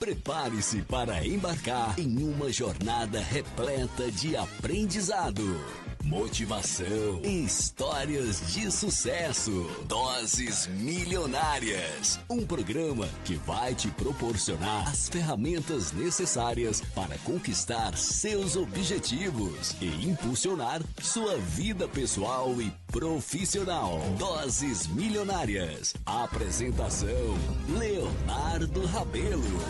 Prepare-se para embarcar em uma jornada repleta de aprendizado, motivação e histórias de sucesso. Doses Milionárias, um programa que vai te proporcionar as ferramentas necessárias para conquistar seus objetivos e impulsionar sua vida pessoal e profissional. Doses Milionárias. Apresentação: Leonardo Rabelo.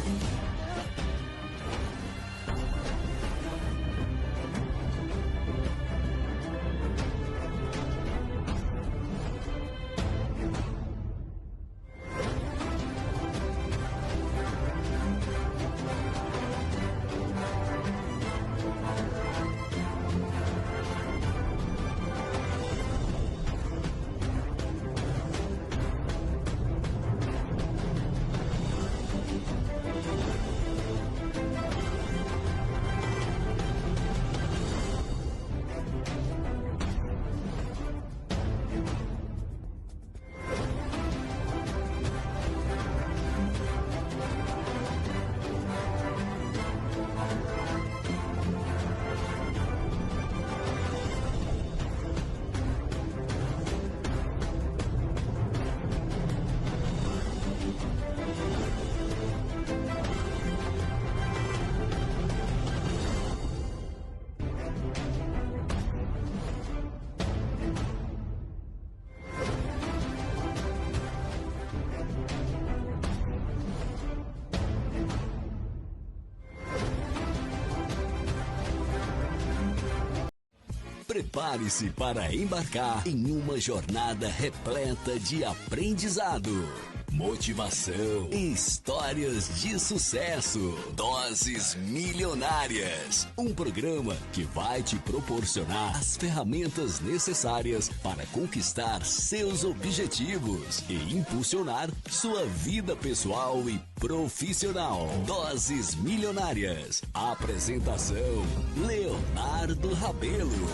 Prepare-se para embarcar em uma jornada repleta de aprendizado, motivação e histórias de sucesso. Doses Milionárias, um programa que vai te proporcionar as ferramentas necessárias para conquistar seus objetivos e impulsionar sua vida pessoal e profissional. Doses Milionárias. Apresentação: Leonardo Rabelo.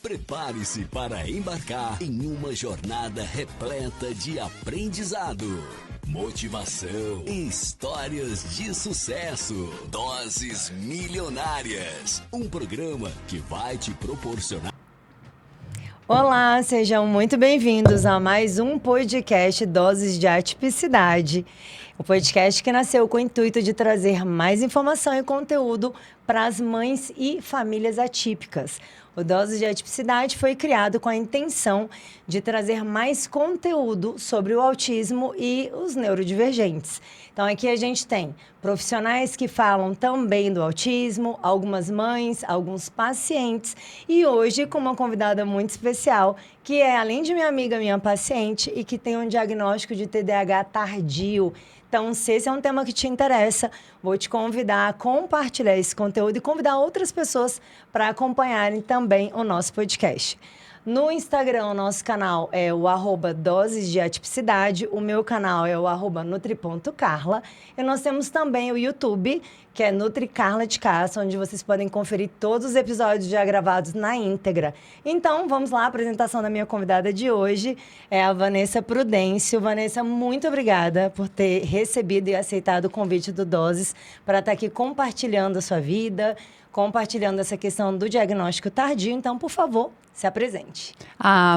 Prepare-se para embarcar em uma jornada repleta de aprendizado, motivação e histórias de sucesso. Doses Milionárias, um programa que vai te proporcionar... Olá, sejam muito bem-vindos a mais um podcast Doses de Atipicidade. O podcast que nasceu com o intuito de trazer mais informação e conteúdo para as mães e famílias atípicas. O Doses de Atipicidade foi criado com a intenção de trazer mais conteúdo sobre o autismo e os neurodivergentes. Então, aqui a gente tem profissionais que falam também do autismo, algumas mães, alguns pacientes, e hoje com uma convidada muito especial, que é, além de minha amiga, minha paciente, e que tem um diagnóstico de TDAH tardio. Então, se esse é um tema que te interessa, vou te convidar a compartilhar esse conteúdo e convidar outras pessoas para acompanharem também o nosso podcast. No Instagram, o nosso canal é o @doses de atipicidade, o meu canal é o @nutri.carla, e nós temos também o YouTube, que é Nutri Carla de Castro, onde vocês podem conferir todos os episódios já gravados na íntegra. Então, vamos lá, a apresentação da minha convidada de hoje é a Vanessa Prudêncio. Vanessa, muito obrigada por ter recebido e aceitado o convite do Doses para estar aqui compartilhando a sua vida, compartilhando essa questão do diagnóstico tardio. Então, por favor, se apresente.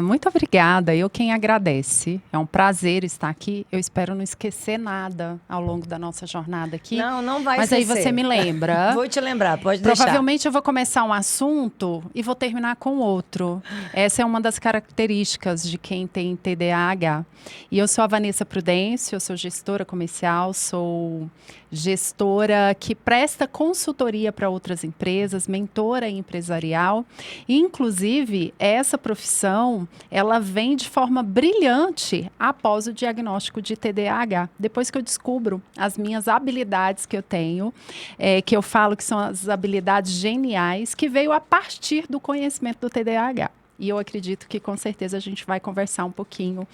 Muito obrigada. Eu quem agradece. É um prazer estar aqui. Eu espero não esquecer nada ao longo da nossa jornada aqui. Não vai Mas esquecer. aí você me lembra. Vou te lembrar, pode deixar. Provavelmente eu vou começar um assunto e vou terminar com outro. Essa é uma das características de quem tem TDAH. E eu sou a Vanessa Prudêncio, eu sou gestora comercial, sou gestora que presta consultoria para outras empresas, mentora empresarial. E, inclusive, essa profissão, ela vem de forma brilhante após o diagnóstico de TDAH. Depois que eu descubro as minhas habilidades que eu tenho, que eu falo que são as habilidades geniais, que veio a partir do conhecimento do TDAH. E eu acredito que, com certeza, a gente vai conversar um pouquinho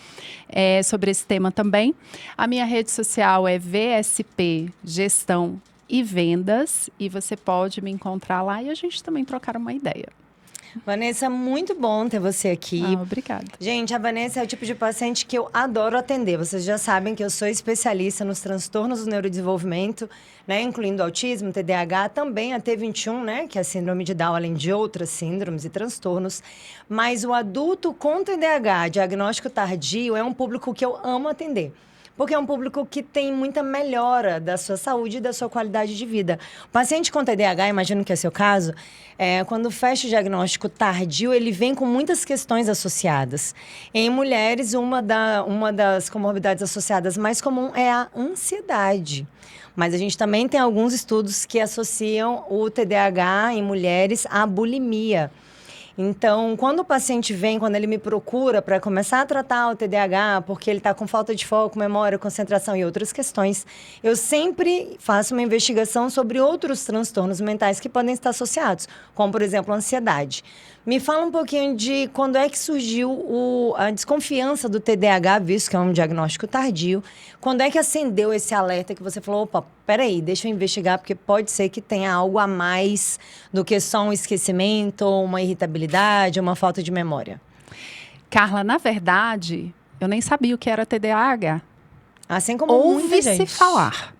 sobre esse tema também. A minha rede social é VSP Gestão e Vendas. E você pode me encontrar lá e a gente também trocar uma ideia. Vanessa, muito bom ter você aqui. Obrigada. Gente, a Vanessa é o tipo de paciente que eu adoro atender. Vocês já sabem que eu sou especialista nos transtornos do neurodesenvolvimento, né, incluindo autismo, TDAH, também a T21, né, que é a síndrome de Down, além de outras síndromes e transtornos. Mas o adulto com TDAH, diagnóstico tardio, é um público que eu amo atender. Porque é um público que tem muita melhora da sua saúde e da sua qualidade de vida. O paciente com TDAH, imagino que é seu caso, quando fecha o diagnóstico tardio, ele vem com muitas questões associadas. Em mulheres, uma das comorbidades associadas mais comum é a ansiedade. Mas a gente também tem alguns estudos que associam o TDAH em mulheres à bulimia. Então, quando o paciente vem, quando ele me procura para começar a tratar o TDAH, porque ele está com falta de foco, memória, concentração e outras questões, eu sempre faço uma investigação sobre outros transtornos mentais que podem estar associados, como, por exemplo, a ansiedade. Me fala um pouquinho de quando é que surgiu a desconfiança do TDAH, visto que é um diagnóstico tardio. Quando é que acendeu esse alerta que você falou, opa, peraí, deixa eu investigar, porque pode ser que tenha algo a mais do que só um esquecimento, uma irritabilidade, uma falta de memória? Carla, na verdade, eu nem sabia o que era TDAH. Assim como muita gente. Ouvi-se falar.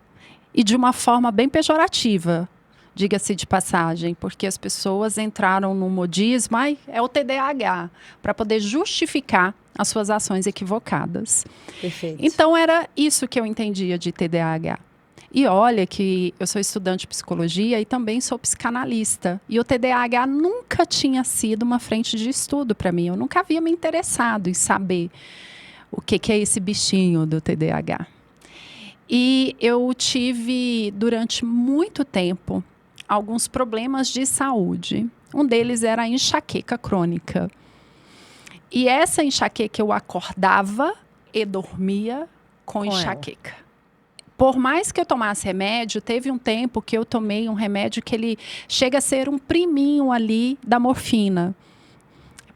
E de uma forma bem pejorativa. Diga-se de passagem, porque as pessoas entraram no modismo, é o TDAH, para poder justificar as suas ações equivocadas. Perfeito. Então, era isso que eu entendia de TDAH. E olha que eu sou estudante de psicologia e também sou psicanalista. E o TDAH nunca tinha sido uma frente de estudo para mim. Eu nunca havia me interessado em saber o que é esse bichinho do TDAH. E eu tive, durante muito tempo, alguns problemas de saúde. Um deles era a enxaqueca crônica. E essa enxaqueca eu acordava e dormia com enxaqueca. Por mais que eu tomasse remédio, teve um tempo que eu tomei um remédio que ele chega a ser um priminho ali da morfina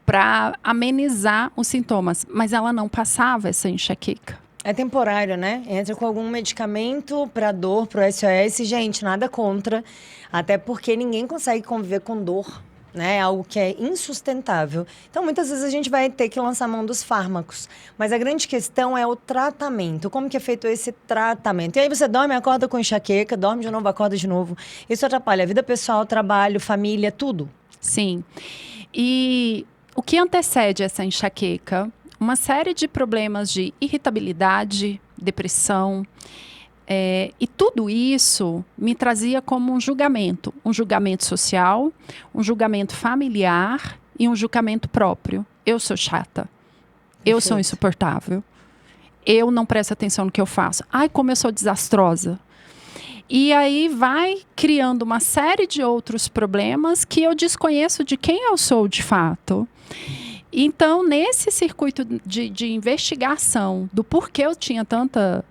para amenizar os sintomas, mas ela não passava essa enxaqueca. É temporário, né? Entra com algum medicamento para dor, para o SOS. Gente, nada contra. Até porque ninguém consegue conviver com dor, né? É algo que é insustentável. Então, muitas vezes a gente vai ter que lançar mão dos fármacos. Mas a grande questão é o tratamento. Como que é feito esse tratamento? E aí você dorme, acorda com enxaqueca, dorme de novo, acorda de novo. Isso atrapalha a vida pessoal, trabalho, família, tudo. Sim. E o que antecede essa enxaqueca? Uma série de problemas de irritabilidade, depressão, e tudo isso me trazia como um julgamento social, um julgamento familiar e um julgamento próprio. Eu sou chata, eu sou insuportável, eu não presto atenção no que eu faço. Ai, como eu sou desastrosa. E aí vai criando uma série de outros problemas que eu desconheço de quem eu sou de fato. Então, nesse circuito de investigação do porquê eu tinha tanta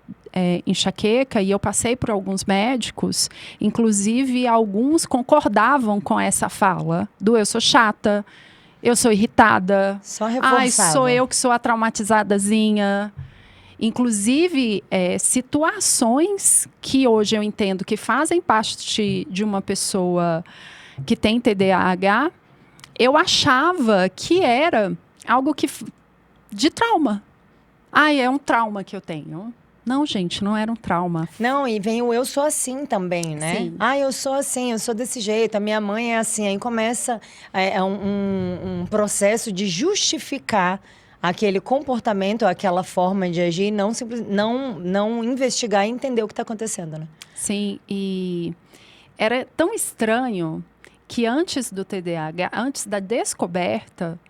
enxaqueca, e eu passei por alguns médicos, inclusive alguns concordavam com essa fala do eu sou chata, eu sou irritada, só reforçava. Sou eu que sou a traumatizadazinha. Inclusive, situações que hoje eu entendo que fazem parte de uma pessoa que tem TDAH, eu achava que era algo de trauma. É um trauma que eu tenho. Não, gente, não era um trauma. Não, e vem o eu sou assim também, né? Sim. Eu sou assim, eu sou desse jeito, a minha mãe é assim. Aí começa um processo de justificar aquele comportamento, aquela forma de agir, e não investigar e entender o que está acontecendo, né? Sim, e era tão estranho que antes do TDAH, antes da descoberta,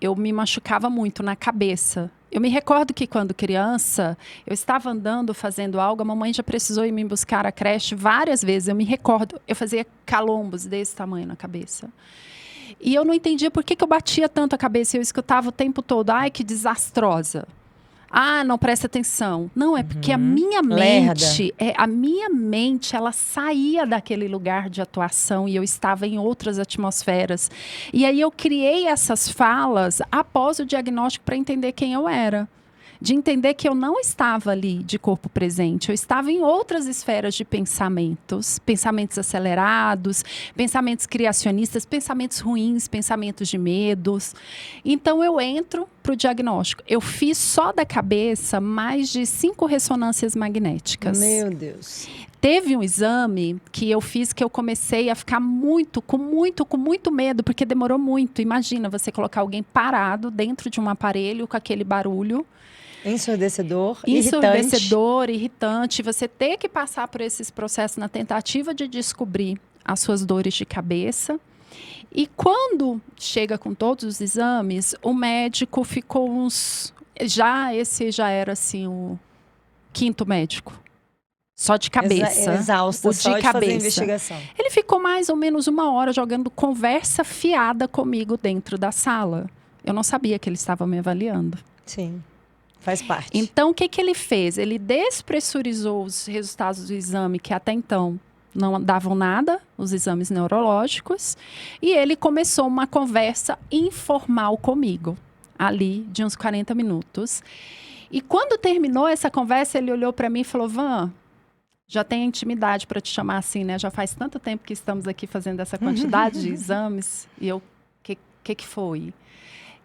eu me machucava muito na cabeça. Eu me recordo que quando criança, eu estava andando, fazendo algo, a mamãe já precisou ir me buscar à creche várias vezes. Eu me recordo, eu fazia calombos desse tamanho na cabeça. E eu não entendia por que eu batia tanto a cabeça. Eu escutava o tempo todo, ai, que desastrosa. Não presta atenção. Não, é porque a minha mente, ela saía daquele lugar de atuação e eu estava em outras atmosferas. E aí eu criei essas falas após o diagnóstico para entender quem eu era. De entender que eu não estava ali de corpo presente, eu estava em outras esferas de pensamentos acelerados, pensamentos criacionistas, pensamentos ruins, pensamentos de medos. Então eu entro para o diagnóstico. Eu fiz só da cabeça mais de 5 ressonâncias magnéticas. Meu Deus. Teve um exame que eu fiz que eu comecei a ficar com muito medo, porque demorou muito. Imagina você colocar alguém parado dentro de um aparelho com aquele barulho. Ensurdecedor, irritante. Você ter que passar por esses processos na tentativa de descobrir as suas dores de cabeça. E quando chega com todos os exames, o médico ficou esse já era assim o 5º médico. Só de cabeça. Exausto, só de fazer investigação. Ele ficou mais ou menos 1 hora jogando conversa fiada comigo dentro da sala. Eu não sabia que ele estava me avaliando. Sim. Faz parte. Então, o que ele fez? Ele despressurizou os resultados do exame, que até então não davam nada, os exames neurológicos, e ele começou uma conversa informal comigo, ali, de uns 40 minutos. E quando terminou essa conversa, ele olhou para mim e falou, Van, já tenho intimidade para te chamar assim, né? Já faz tanto tempo que estamos aqui fazendo essa quantidade de exames. E eu, que foi?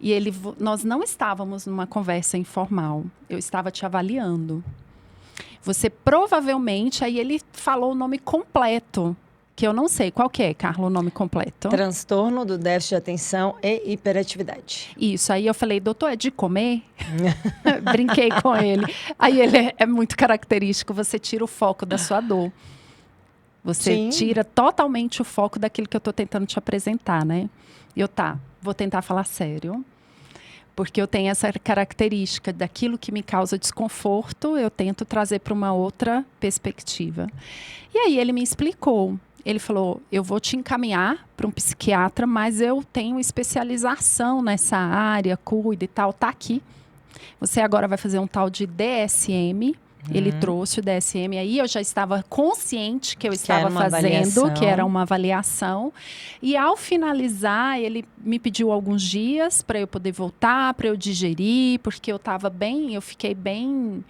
E nós não estávamos numa conversa informal. Eu estava te avaliando. Você provavelmente, aí ele falou o nome completo, que eu não sei. Qual que é, Carla, o nome completo? Transtorno do déficit de atenção e hiperatividade. Isso, aí eu falei, doutor, é de comer? Brinquei com ele. Aí ele é muito característico, você tira o foco da sua dor. Você tira totalmente o foco daquilo que eu estou tentando te apresentar, né? Vou tentar falar sério. Porque eu tenho essa característica daquilo que me causa desconforto, eu tento trazer para uma outra perspectiva. E aí ele me explicou. Ele falou, eu vou te encaminhar para um psiquiatra, mas eu tenho especialização nessa área, cuida e tal, tá aqui. Você agora vai fazer um tal de DSM. Ele trouxe o DSM, aí eu já estava consciente que eu estava fazendo, que era uma avaliação. E ao finalizar, ele me pediu alguns dias para eu poder voltar, para eu digerir, porque eu fiquei bem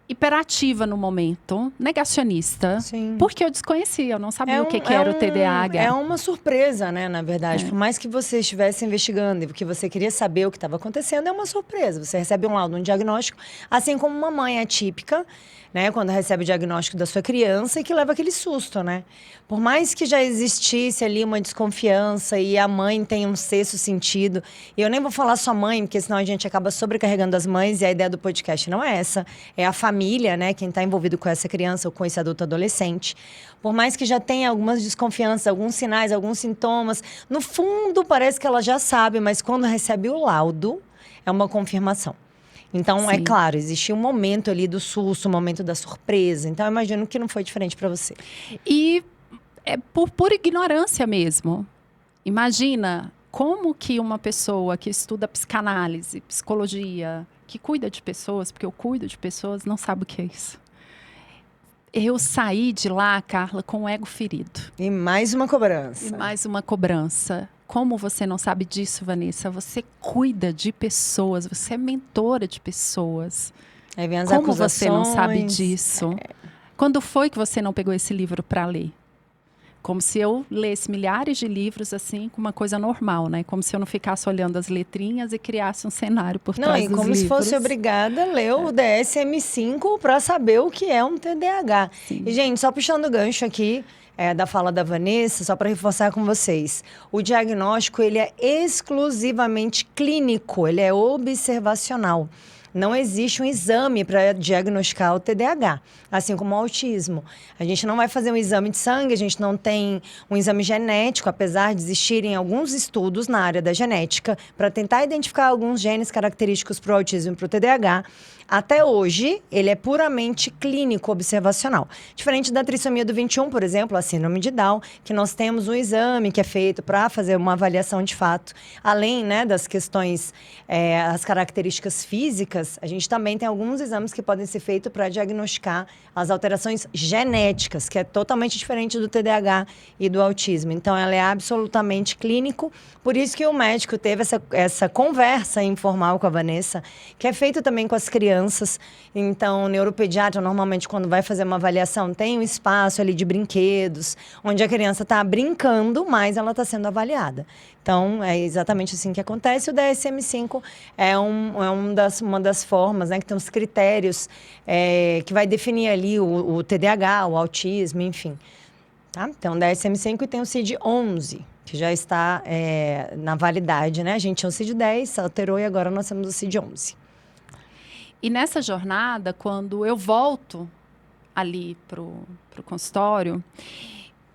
hiperativa no momento, negacionista. Sim. Porque eu desconhecia, eu não sabia o que era o TDAH. É uma surpresa, né, na verdade. Por mais que você estivesse investigando e que você queria saber o que estava acontecendo, é uma surpresa. Você recebe um laudo, um diagnóstico, assim como uma mãe atípica, né, quando recebe o diagnóstico da sua criança e que leva aquele susto, né? Por mais que já existisse ali uma desconfiança e a mãe tem um sexto sentido, e eu nem vou falar só mãe, porque senão a gente acaba sobrecarregando as mães, e a ideia do podcast não é essa, é a família, né, quem está envolvido com essa criança ou com esse adulto adolescente. Por mais que já tenha algumas desconfianças, alguns sinais, alguns sintomas, no fundo parece que ela já sabe, mas quando recebe o laudo, é uma confirmação. Então, é claro, existia um momento ali do susto, um momento da surpresa. Então, eu imagino que não foi diferente para você. E é por ignorância mesmo. Imagina como que uma pessoa que estuda psicanálise, psicologia, que cuida de pessoas, porque eu cuido de pessoas, não sabe o que é isso. Eu saí de lá, Carla, com o ego ferido. E mais uma cobrança. Como você não sabe disso, Vanessa? Você cuida de pessoas, você é mentora de pessoas. Aí vem as Como acusações. você não sabe disso? Quando foi que você não pegou esse livro para ler? Como se eu lesse milhares de livros, assim, com uma coisa normal, né? Como se eu não ficasse olhando as letrinhas e criasse um cenário por Não, trás e dos como livros. se fosse obrigada a ler o DSM-5 para saber o que é um TDAH. Sim. E, gente, só puxando o gancho aqui da fala da Vanessa, só para reforçar com vocês. O diagnóstico, ele é exclusivamente clínico, ele é observacional. Não existe um exame para diagnosticar o TDAH, assim como o autismo. A gente não vai fazer um exame de sangue, a gente não tem um exame genético, apesar de existirem alguns estudos na área da genética para tentar identificar alguns genes característicos para o autismo e para o TDAH. Até hoje, ele é puramente clínico observacional. Diferente da trissomia do 21, por exemplo, a síndrome de Down, que nós temos um exame que é feito para fazer uma avaliação de fato. Além, né, das questões, as características físicas, a gente também tem alguns exames que podem ser feitos para diagnosticar as alterações genéticas, que é totalmente diferente do TDAH e do autismo. Então, ela é absolutamente clínico. Por isso que o médico teve essa conversa informal com a Vanessa, que é feito também com as crianças. Então, o neuropediatra, normalmente, quando vai fazer uma avaliação, tem um espaço ali de brinquedos, onde a criança está brincando, mas ela está sendo avaliada. Então, é exatamente assim que acontece. O DSM-5 é uma das formas, né, que tem os critérios que vai definir ali o TDAH, o autismo, enfim. Tá? Então, o DSM-5 e tem o CID-11, que já está na validade, né? A gente tinha o CID-10, alterou e agora nós temos o CID-11. E nessa jornada, quando eu volto ali para o consultório,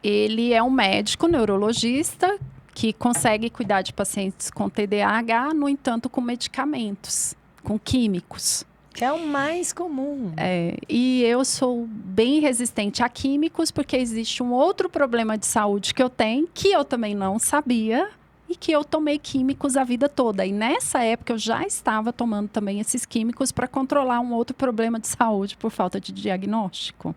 ele é um médico neurologista que consegue cuidar de pacientes com TDAH, no entanto, com medicamentos, com químicos. Que é o mais comum. E eu sou bem resistente a químicos, porque existe um outro problema de saúde que eu tenho, que eu também não sabia, e que eu tomei químicos a vida toda. E nessa época eu já estava tomando também esses químicos para controlar um outro problema de saúde por falta de diagnóstico.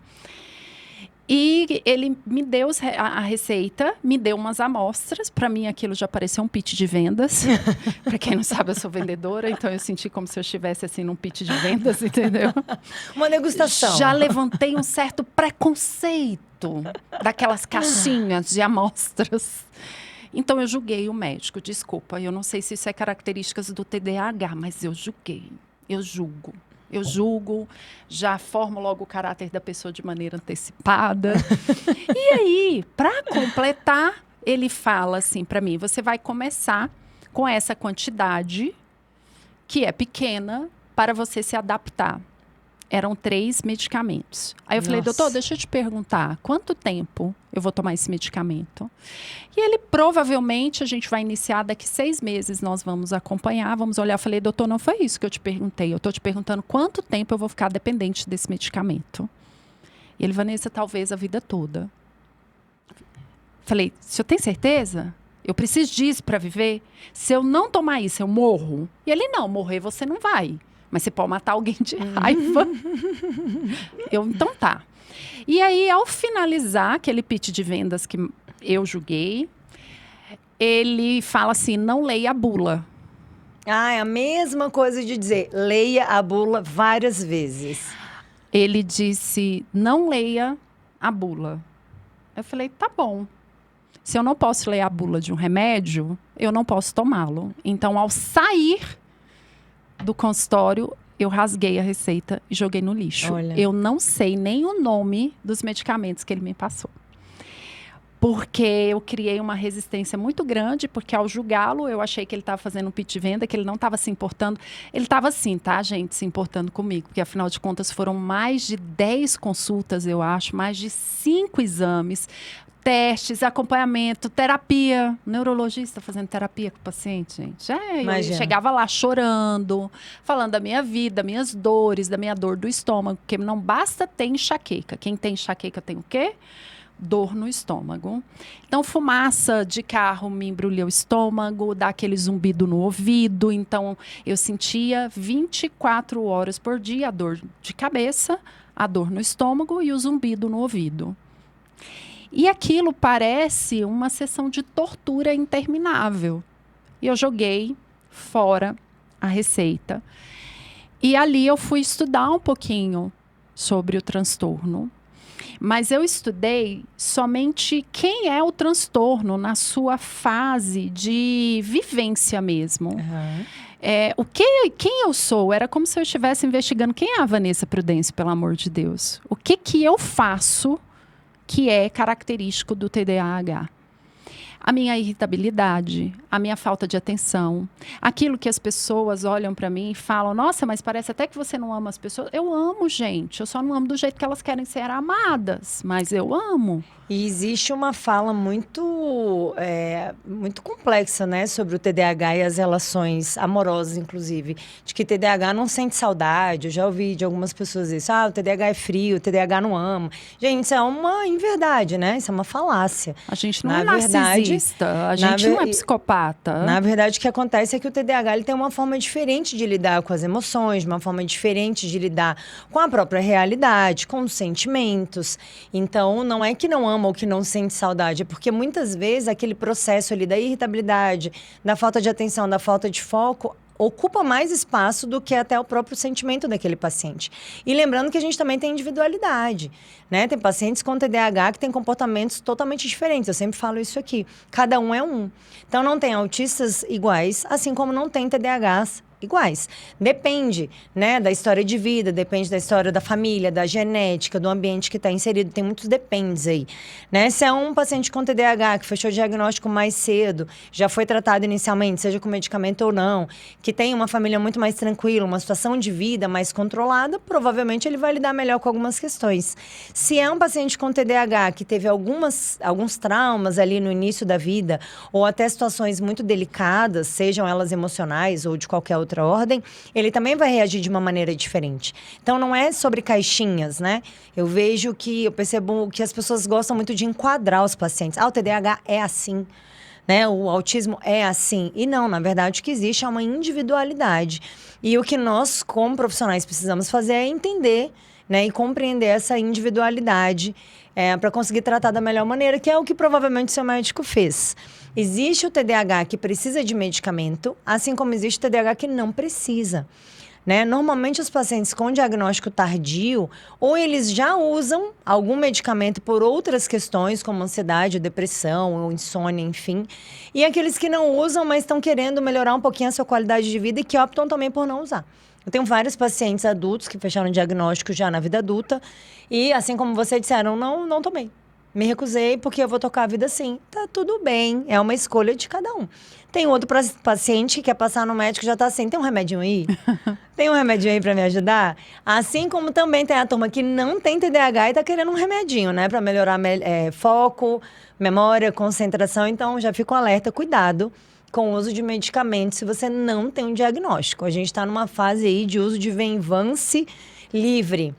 E ele me deu a receita, me deu umas amostras. Para mim, aquilo já parecia um pitch de vendas. Para quem não sabe, eu sou vendedora, então eu senti como se eu estivesse assim num pitch de vendas, entendeu? Uma degustação. Já levantei um certo preconceito daquelas caixinhas de amostras. Então, eu julguei o médico. Desculpa, eu não sei se isso é características do TDAH, mas eu julguei. Eu julgo, já formo logo o caráter da pessoa de maneira antecipada. E aí, para completar, ele fala assim para mim, você vai começar com essa quantidade, que é pequena, para você se adaptar. Eram 3 medicamentos. Aí eu falei, doutor, deixa eu te perguntar, quanto tempo eu vou tomar esse medicamento? E ele, provavelmente, a gente vai iniciar daqui 6 meses, nós vamos acompanhar, vamos olhar. Eu falei, doutor, não foi isso que eu te perguntei. Eu estou te perguntando quanto tempo eu vou ficar dependente desse medicamento. E ele, Vanessa, talvez a vida toda. Falei, o senhor tem certeza? Eu preciso disso para viver? Se eu não tomar isso, eu morro? E ele, não, morrer você não vai. Mas você pode matar alguém de raiva. Então tá. E aí, ao finalizar aquele pitch de vendas que eu julguei, ele fala assim, não leia a bula. É a mesma coisa de dizer, leia a bula várias vezes. Ele disse, não leia a bula. Eu falei, tá bom. Se eu não posso ler a bula de um remédio, eu não posso tomá-lo. Então, ao sair do consultório, eu rasguei a receita e joguei no lixo. Olha. Eu não sei nem o nome dos medicamentos que ele me passou. Porque eu criei uma resistência muito grande, porque ao julgá-lo, eu achei que ele estava fazendo um pitch de venda, que ele não estava se importando. Ele estava sim, tá, gente, se importando comigo, porque afinal de contas foram mais de 10 consultas, eu acho, mais de 5 exames, testes, acompanhamento, terapia. Neurologista fazendo terapia com o paciente, gente. Eu chegava lá chorando, falando da minha vida, das minhas dores, da minha dor do estômago, porque não basta ter enxaqueca. Quem tem enxaqueca tem o quê? Dor no estômago. Então, fumaça de carro me embrulhou o estômago, dá aquele zumbido no ouvido. Então, eu sentia 24 horas por dia a dor de cabeça, a dor no estômago e o zumbido no ouvido. E aquilo parece uma sessão de tortura interminável. E eu joguei fora a receita. E ali eu fui estudar um pouquinho sobre o transtorno. Mas eu estudei somente quem é o transtorno na sua fase de vivência mesmo. Uhum. Quem eu sou? Era como se eu estivesse investigando quem é a Vanessa Prudêncio, pelo amor de Deus. O que eu faço que é característico do TDAH? A minha irritabilidade, a minha falta de atenção, aquilo que as pessoas olham para mim e falam, nossa, mas parece até que você não ama as pessoas. Eu amo, gente, eu só não amo do jeito que elas querem ser amadas, mas eu amo. E existe uma fala muito complexa, né, sobre o TDAH e as relações amorosas, inclusive, de que TDAH não sente saudade. Eu já ouvi de algumas pessoas isso, o TDAH é frio, o TDAH não ama. Gente, isso é uma inverdade, né? Isso é uma falácia. A gente não é narcisista, a gente não é psicopata. Na verdade, o que acontece é que o TDAH ele tem uma forma diferente de lidar com as emoções, uma forma diferente de lidar com a própria realidade, com os sentimentos. Então, não é que não ama ou que não sente saudade, é porque muitas vezes aquele processo ali da irritabilidade, da falta de atenção, da falta de foco, ocupa mais espaço do que até o próprio sentimento daquele paciente. E lembrando que a gente também tem individualidade, né? Tem pacientes com TDAH que têm comportamentos totalmente diferentes. Eu sempre falo isso aqui. Cada um é um. Então, não tem autistas iguais, assim como não tem TDAHs iguais. Depende, né, da história de vida, depende da história da família, da genética, do ambiente que está inserido. Tem muitos dependes aí, né? Se é um paciente com TDAH que fechou o diagnóstico mais cedo, já foi tratado inicialmente, seja com medicamento ou não, que tem uma família muito mais tranquila, uma situação de vida mais controlada, provavelmente ele vai lidar melhor com algumas questões. Se é um paciente com TDAH que teve alguns traumas ali no início da vida, ou até situações muito delicadas, sejam elas emocionais ou de qualquer outra ordem, ele também vai reagir de uma maneira diferente. Então, não é sobre caixinhas, né? Eu percebo que as pessoas gostam muito de enquadrar os pacientes. O TDAH é assim, né? O autismo é assim. E não, na verdade, o que existe é uma individualidade. E o que nós, como profissionais, precisamos fazer é entender, né? E compreender essa individualidade para conseguir tratar da melhor maneira, que é o que provavelmente seu médico fez. Existe o TDAH que precisa de medicamento, assim como existe o TDAH que não precisa, né? Normalmente, os pacientes com diagnóstico tardio, ou eles já usam algum medicamento por outras questões, como ansiedade, depressão, ou insônia, enfim. E aqueles que não usam, mas estão querendo melhorar um pouquinho a sua qualidade de vida e que optam também por não usar. Eu tenho vários pacientes adultos que fecharam diagnóstico já na vida adulta e, assim como você disseram, não tomei. Me recusei porque eu vou tocar a vida assim. Tá tudo bem, é uma escolha de cada um. Tem outro paciente que quer passar no médico e já tá assim, tem um remedinho aí? Tem um remedinho aí pra me ajudar? Assim como também tem a turma que não tem TDAH e tá querendo um remedinho, né? Pra melhorar foco, memória, concentração. Então, já fico alerta, cuidado com o uso de medicamentos se você não tem um diagnóstico. A gente está numa fase aí de uso de Venvance livre.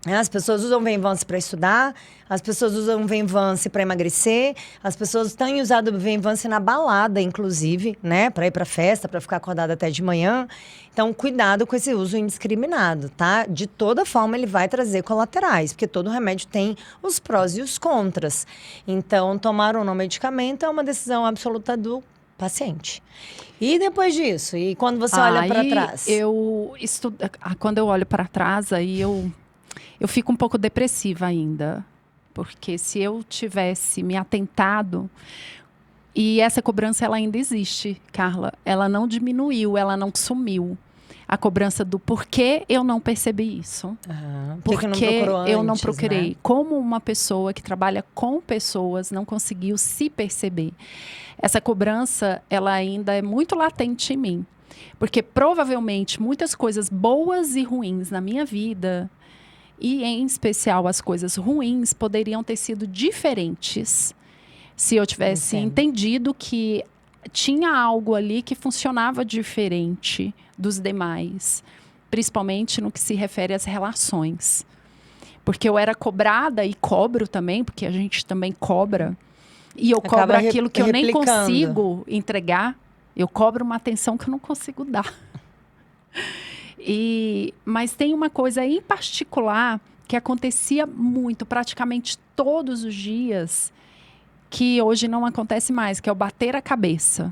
As pessoas usam Venvance para estudar, as pessoas usam Venvance para emagrecer, as pessoas têm usado Venvance na balada, inclusive, né? Para ir para festa, para ficar acordada até de manhã. Então, cuidado com esse uso indiscriminado, tá? De toda forma, ele vai trazer colaterais, porque todo remédio tem os prós e os contras. Então, tomar ou não medicamento é uma decisão absoluta do paciente. E depois disso? E quando você olha para trás? Quando eu olho para trás, aí eu fico um pouco depressiva ainda. Porque se eu tivesse me atentado... E essa cobrança, ela ainda existe, Carla. Ela não diminuiu, ela não sumiu. A cobrança do porquê eu não percebi isso. Porque eu não procurei. Né? Como uma pessoa que trabalha com pessoas não conseguiu se perceber. Essa cobrança, ela ainda é muito latente em mim. Porque provavelmente muitas coisas boas e ruins na minha vida, e em especial as coisas ruins, poderiam ter sido diferentes se eu tivesse entendido que tinha algo ali que funcionava diferente dos demais, principalmente no que se refere às relações. Porque eu era cobrada e cobro também, porque a gente também cobra, e eu cobro aquilo que eu nem consigo entregar, eu cobro uma atenção que eu não consigo dar. Mas tem uma coisa em particular que acontecia muito, praticamente todos os dias, que hoje não acontece mais, que é o bater a cabeça.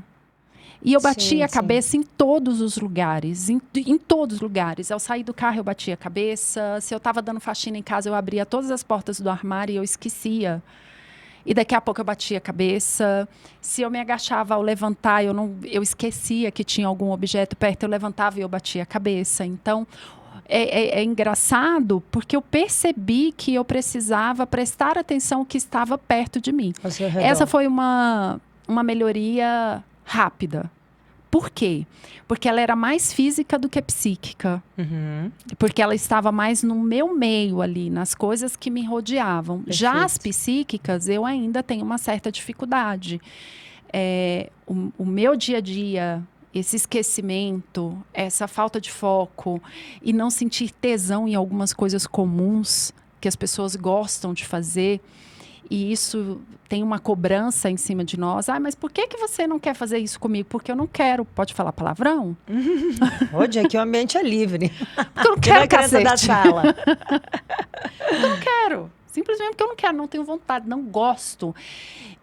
E eu batia a sim. cabeça em todos os lugares, em todos os lugares. Ao sair do carro, eu batia a cabeça. Se eu estava dando faxina em casa, eu abria todas as portas do armário e eu esquecia. E daqui a pouco eu batia a cabeça. Se eu me agachava ao levantar, eu esquecia que tinha algum objeto perto, eu levantava e eu batia a cabeça. Então, é engraçado porque eu percebi que eu precisava prestar atenção ao que estava perto de mim. Ao seu redor. Essa foi uma melhoria rápida. Por quê? Porque ela era mais física do que psíquica. Uhum. Porque ela estava mais no meu meio ali, nas coisas que me rodeavam. Perfeito. Já as psíquicas, eu ainda tenho uma certa dificuldade. O meu dia a dia, esse esquecimento, essa falta de foco e não sentir tesão em algumas coisas comuns que as pessoas gostam de fazer, e isso tem uma cobrança em cima de nós. Mas por que você não quer fazer isso comigo? Porque eu não quero. Pode falar palavrão? Hoje aqui o ambiente é livre. Porque eu não quero, criança da cacete. sala. Eu não quero. Simplesmente porque eu não quero, não tenho vontade, não gosto.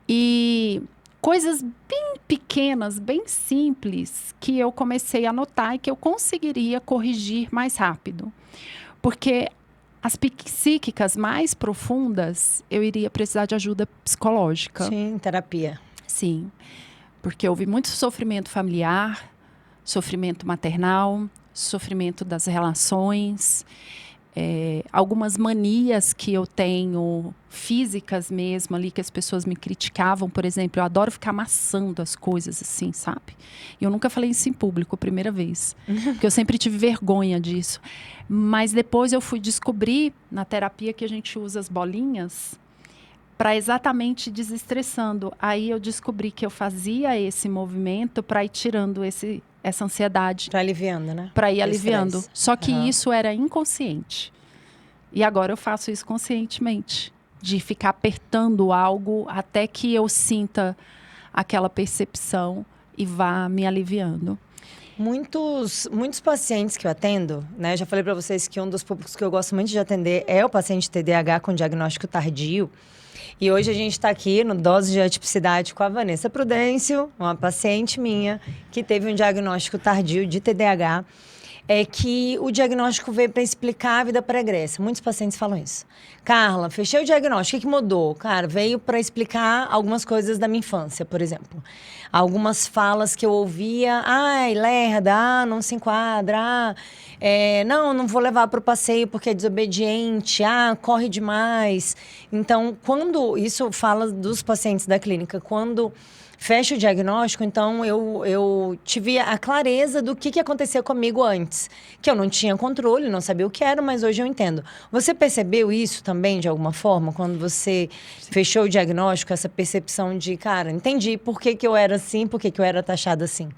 E coisas bem pequenas, bem simples, que eu comecei a notar e que eu conseguiria corrigir mais rápido. Porque as psíquicas mais profundas, eu iria precisar de ajuda psicológica. Sim, terapia. Sim, porque houve muito sofrimento familiar, sofrimento maternal, sofrimento das relações, algumas manias que eu tenho, físicas mesmo ali, que as pessoas me criticavam. Por exemplo, eu adoro ficar amassando as coisas assim, sabe? E eu nunca falei isso em público, primeira vez. Porque eu sempre tive vergonha disso. Mas depois eu fui descobrir, na terapia, que a gente usa as bolinhas para exatamente desestressando. Aí eu descobri que eu fazia esse movimento para ir tirando essa ansiedade. Para aliviando, né? Para ir O aliviando. estresse. Só que isso era inconsciente. E agora eu faço isso conscientemente. De ficar apertando algo até que eu sinta aquela percepção e vá me aliviando. Muitos pacientes que eu atendo, né? Eu já falei para vocês que um dos públicos que eu gosto muito de atender é o paciente TDAH com diagnóstico tardio. E hoje a gente está aqui no Dose de Atipicidade com a Vanessa Prudêncio, uma paciente minha que teve um diagnóstico tardio de TDAH. É que o diagnóstico veio para explicar a vida pregressa. Muitos pacientes falam isso. Carla, fechei o diagnóstico, o que mudou? Cara, veio para explicar algumas coisas da minha infância, por exemplo. Algumas falas que eu ouvia, lerda, não se enquadra, não vou levar para o passeio porque é desobediente, corre demais. Então, quando isso fala dos pacientes da clínica, quando fecha o diagnóstico, então eu tive a clareza do que acontecia comigo antes. Que eu não tinha controle, não sabia o que era, mas hoje eu entendo. Você percebeu isso também, de alguma forma, quando você fechou o diagnóstico, essa percepção de, cara, entendi por que eu era assim, por que eu era taxada assim?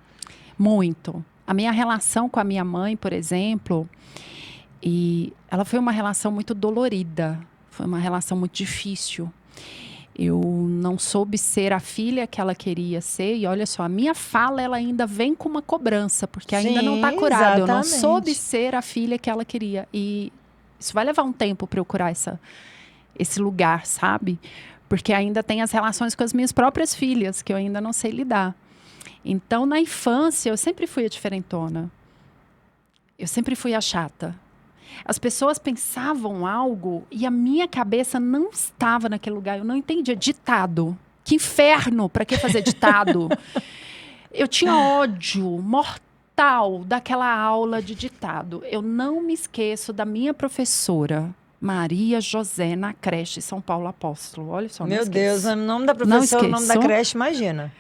Muito. A minha relação com a minha mãe, por exemplo, e ela foi uma relação muito dolorida, foi uma relação muito difícil. Eu não soube ser a filha que ela queria ser. E olha só, a minha fala ela ainda vem com uma cobrança, porque ainda não está curada. Eu não soube ser a filha que ela queria. E isso vai levar um tempo para eu curar esse lugar, sabe? Porque ainda tem as relações com as minhas próprias filhas, que eu ainda não sei lidar. Então, na infância, eu sempre fui a diferentona. Eu sempre fui a chata. As pessoas pensavam algo e a minha cabeça não estava naquele lugar. Eu não entendia. Ditado. Que inferno! Para que fazer ditado? Eu tinha ódio mortal daquela aula de ditado. Eu não me esqueço da minha professora, Maria José, na creche São Paulo Apóstolo. Olha só, Meu Deus, o nome da professora, o nome da creche, imagina.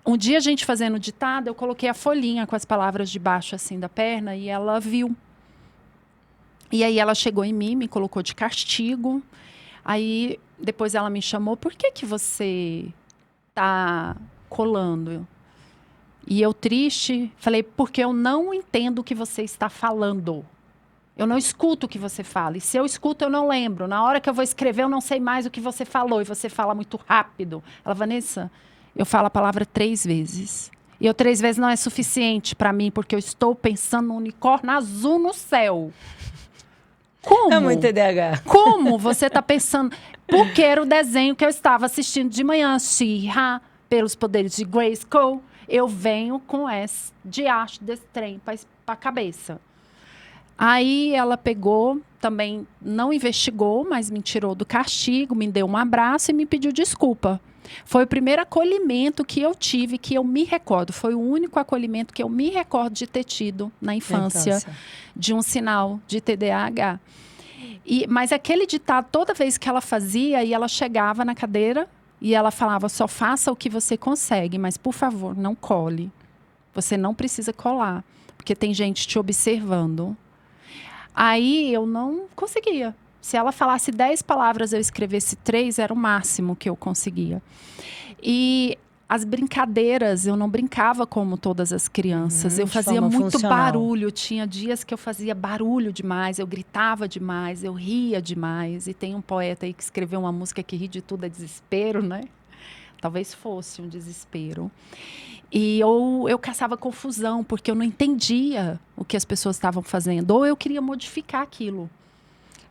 Um dia, a gente fazendo ditado, eu coloquei a folhinha com as palavras debaixo assim da perna e ela viu. E aí ela chegou em mim, me colocou de castigo. Aí depois ela me chamou, por que você tá colando? E eu triste, falei, porque eu não entendo o que você está falando. Eu não escuto o que você fala. E se eu escuto, eu não lembro. Na hora que eu vou escrever, eu não sei mais o que você falou. E você fala muito rápido. Ela, Vanessa, eu falo a palavra 3 vezes. E eu 3 vezes não é suficiente para mim, porque eu estou pensando no unicórnio azul no céu. Como? É muito TDAH. Como você está pensando? Porque era o desenho que eu estava assistindo de manhã, She-Ra, pelos poderes de Grayskull. eu venho com esse diacho desse trem para a cabeça. Aí ela pegou, também não investigou, mas me tirou do castigo, me deu um abraço e me pediu desculpa. Foi o primeiro acolhimento que eu tive, que eu me recordo. Foi o único acolhimento que eu me recordo de ter tido na infância, de um sinal de TDAH. Mas aquele ditado, toda vez que ela fazia, e ela chegava na cadeira e ela falava, só faça o que você consegue, mas, por favor, não cole. Você não precisa colar, porque tem gente te observando. Aí eu não conseguia. Se ela falasse 10 palavras, eu escrevesse 3, era o máximo que eu conseguia. E as brincadeiras, eu não brincava como todas as crianças. Eu fazia muito barulho. Tinha dias que eu fazia barulho demais, eu gritava demais, eu ria demais. E tem um poeta aí que escreveu uma música que ri de tudo é desespero, né? Talvez fosse um desespero. E eu caçava confusão, porque eu não entendia o que as pessoas estavam fazendo. Ou eu queria modificar aquilo.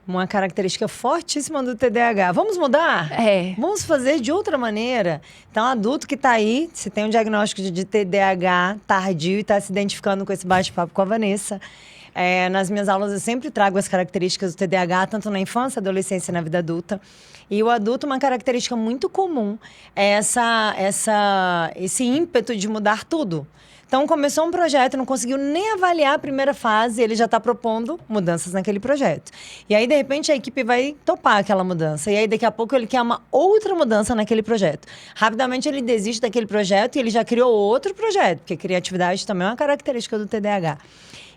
Uma característica fortíssima do TDAH. Vamos mudar? Vamos fazer de outra maneira? Então, adulto que está aí, se tem um diagnóstico de TDAH tardio e está se identificando com esse bate-papo com a Vanessa, nas minhas aulas eu sempre trago as características do TDAH, tanto na infância, adolescência e na vida adulta. E o adulto, uma característica muito comum é esse ímpeto de mudar tudo. Então, começou um projeto, não conseguiu nem avaliar a primeira fase, ele já está propondo mudanças naquele projeto. E aí, de repente, a equipe vai topar aquela mudança. E aí, daqui a pouco, ele quer uma outra mudança naquele projeto. Rapidamente, ele desiste daquele projeto e ele já criou outro projeto, porque criatividade também é uma característica do TDAH.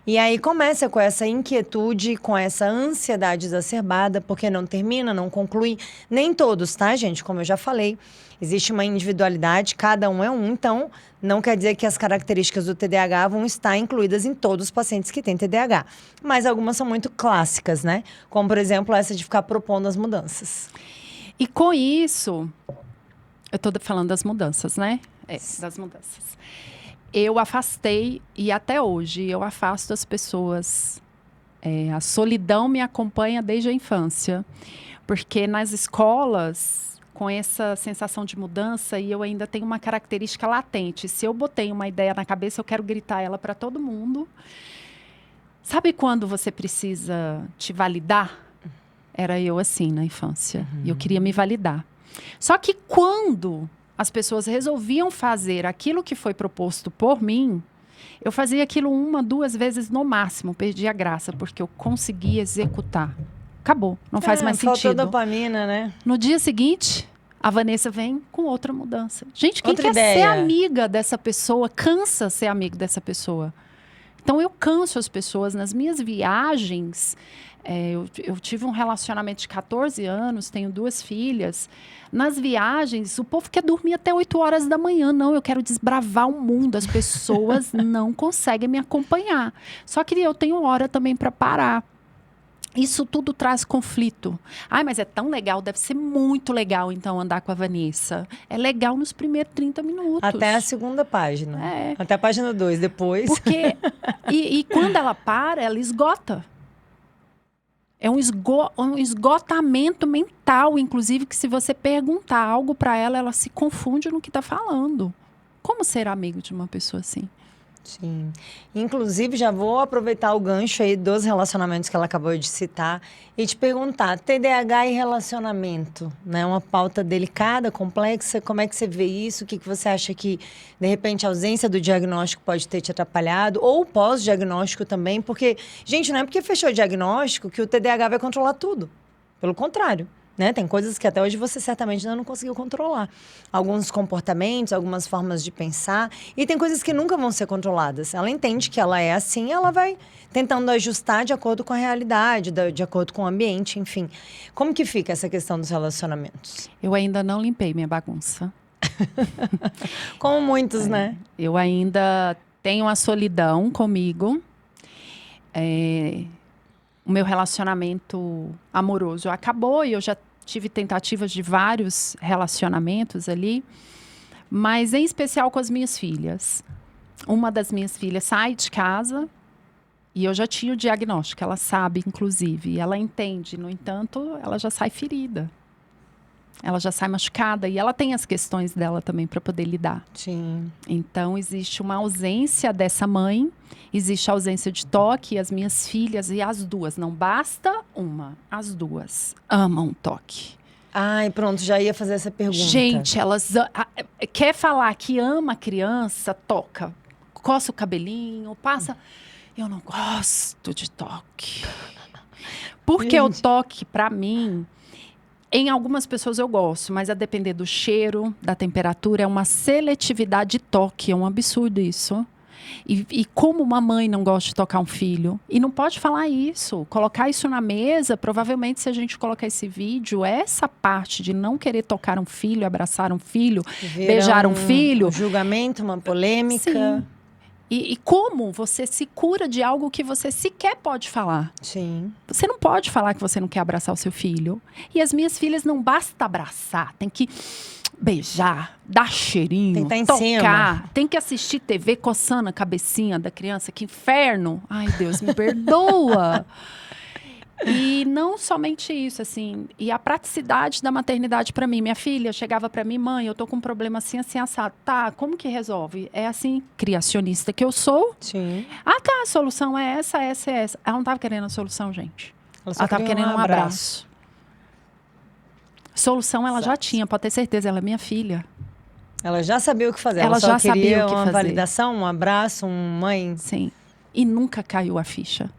E aí começa com essa inquietude, com essa ansiedade exacerbada, porque não termina, não conclui. Nem todos, tá, gente? Como eu já falei, existe uma individualidade, cada um é um. Então, não quer dizer que as características do TDAH vão estar incluídas em todos os pacientes que têm TDAH. Mas algumas são muito clássicas, né? Como, por exemplo, essa de ficar propondo as mudanças. E com isso, eu estou falando das mudanças, né? Das mudanças. Eu afastei, e até hoje, eu afasto as pessoas. A solidão me acompanha desde a infância. Porque nas escolas, com essa sensação de mudança, e eu ainda tenho uma característica latente. Se eu botei uma ideia na cabeça, eu quero gritar ela para todo mundo. Sabe quando você precisa te validar? Era eu assim na infância. E eu queria me validar. Só que quando as pessoas resolviam fazer aquilo que foi proposto por mim, eu fazia aquilo 1, 2 vezes no máximo, perdi a graça, porque eu conseguia executar. Acabou, não faz mais sentido. Faltou dopamina, né? No dia seguinte, a Vanessa vem com outra mudança. Gente, quem quer ser amiga dessa pessoa, cansa ser amigo dessa pessoa. Então, eu canso as pessoas nas minhas viagens. Eu tive um relacionamento de 14 anos, tenho 2 filhas. Nas viagens, o povo quer dormir até 8 horas da manhã. Não, eu quero desbravar o mundo. As pessoas não conseguem me acompanhar. Só que eu tenho hora também para parar. Isso tudo traz conflito. Ai, mas é tão legal, deve ser muito legal, então, andar com a Vanessa. É legal nos primeiros 30 minutos. Até a segunda página. Até a página 2, depois. Porque, e quando ela para, ela esgota. É um esgotamento mental, inclusive, que se você perguntar algo para ela, ela se confunde no que está falando. Como ser amigo de uma pessoa assim? Sim. Inclusive, já vou aproveitar o gancho aí dos relacionamentos que ela acabou de citar e te perguntar, TDAH e relacionamento, né? Uma pauta delicada, complexa, como é que você vê isso? O que você acha que, de repente, a ausência do diagnóstico pode ter te atrapalhado? Ou pós-diagnóstico também? Porque, gente, não é porque fechou o diagnóstico que o TDAH vai controlar tudo. Pelo contrário. Né? Tem coisas que até hoje você certamente ainda não conseguiu controlar. Alguns comportamentos, algumas formas de pensar. E tem coisas que nunca vão ser controladas. Ela entende que ela é assim, ela vai tentando ajustar de acordo com a realidade, de acordo com o ambiente, enfim. Como que fica essa questão dos relacionamentos? Eu ainda não limpei minha bagunça. Como muitos, né? Eu ainda tenho a solidão comigo. O meu relacionamento amoroso acabou e eu já tive tentativas de vários relacionamentos ali, mas em especial com as minhas filhas. Uma das minhas filhas sai de casa e eu já tinha o diagnóstico, ela sabe, inclusive, e ela entende. No entanto, ela já sai ferida. Ela já sai machucada e ela tem as questões dela também para poder lidar. Sim. Então, existe uma ausência dessa mãe, existe a ausência de toque, e as minhas filhas, e as duas, não basta uma, as duas amam toque. Ai, pronto, já ia fazer essa pergunta. Gente, elas quer falar que ama a criança, toca, coça o cabelinho, passa. Eu não gosto de toque. Porque o toque, para mim, em algumas pessoas eu gosto, mas a depender do cheiro, da temperatura, é uma seletividade de toque, é um absurdo isso. E como uma mãe não gosta de tocar um filho? E não pode falar isso, colocar isso na mesa, provavelmente se a gente colocar esse vídeo, essa parte de não querer tocar um filho, abraçar um filho, beijar um filho. Um julgamento, uma polêmica. Sim. E como você se cura de algo que você sequer pode falar? Sim. Você não pode falar que você não quer abraçar o seu filho. E as minhas filhas não basta abraçar, tem que beijar, dar cheirinho, tem que estar em tocar. cima. Tem que assistir TV coçando a cabecinha da criança. Que inferno! Ai, Deus, me perdoa! E não somente isso, assim, e a praticidade da maternidade para mim. Minha filha chegava para mim, mãe, eu tô com um problema assim, assim, assado. Tá, como que resolve? É assim, criacionista que eu sou. Sim. Ah, tá, a solução é essa, essa e essa. Ela não tava querendo a solução, gente. Ela tava querendo um abraço. Solução ela já tinha, pode ter certeza, ela é minha filha. Ela já sabia o que fazer. Ela só já sabia queria o que uma fazer. validação, um abraço, mãe. Sim. E nunca caiu a ficha.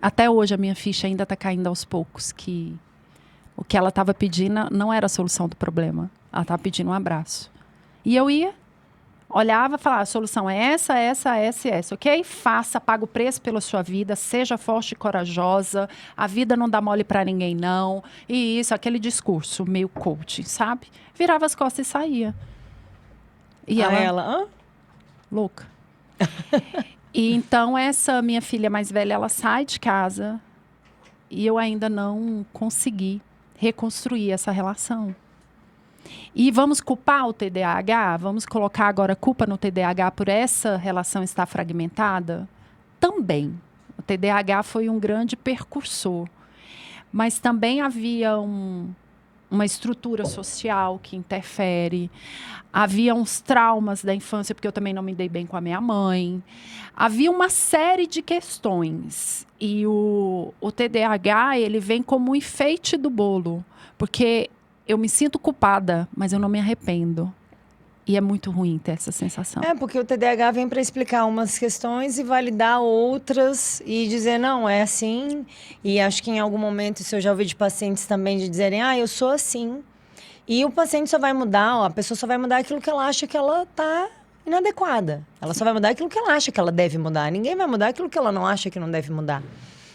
Até hoje a minha ficha ainda está caindo aos poucos, que o que ela estava pedindo não era a solução do problema. Ela estava pedindo um abraço. E eu ia, olhava e falava, a solução é essa, essa, essa e essa, ok? Faça, paga o preço pela sua vida, seja forte e corajosa, a vida não dá mole para ninguém não. E isso, aquele discurso meio coaching, sabe? Virava as costas e saía. E ela louca. E então, essa minha filha mais velha, ela sai de casa e eu ainda não consegui reconstruir essa relação. E vamos culpar o TDAH? Vamos colocar agora culpa no TDAH por essa relação estar fragmentada? Também. O TDAH foi um grande percursor. Mas também havia uma estrutura social que interfere. Havia uns traumas da infância, porque eu também não me dei bem com a minha mãe. Havia uma série de questões. E o TDAH, ele vem como um enfeite do bolo. Porque eu me sinto culpada, mas eu não me arrependo. E é muito ruim ter essa sensação. É, porque o TDAH vem para explicar umas questões e validar outras e dizer, não, é assim. E acho que em algum momento, isso eu já ouvi de pacientes também, de dizerem, eu sou assim. E o paciente só vai mudar, a pessoa só vai mudar aquilo que ela acha que ela está inadequada. Ela só vai mudar aquilo que ela acha que ela deve mudar. Ninguém vai mudar aquilo que ela não acha que não deve mudar.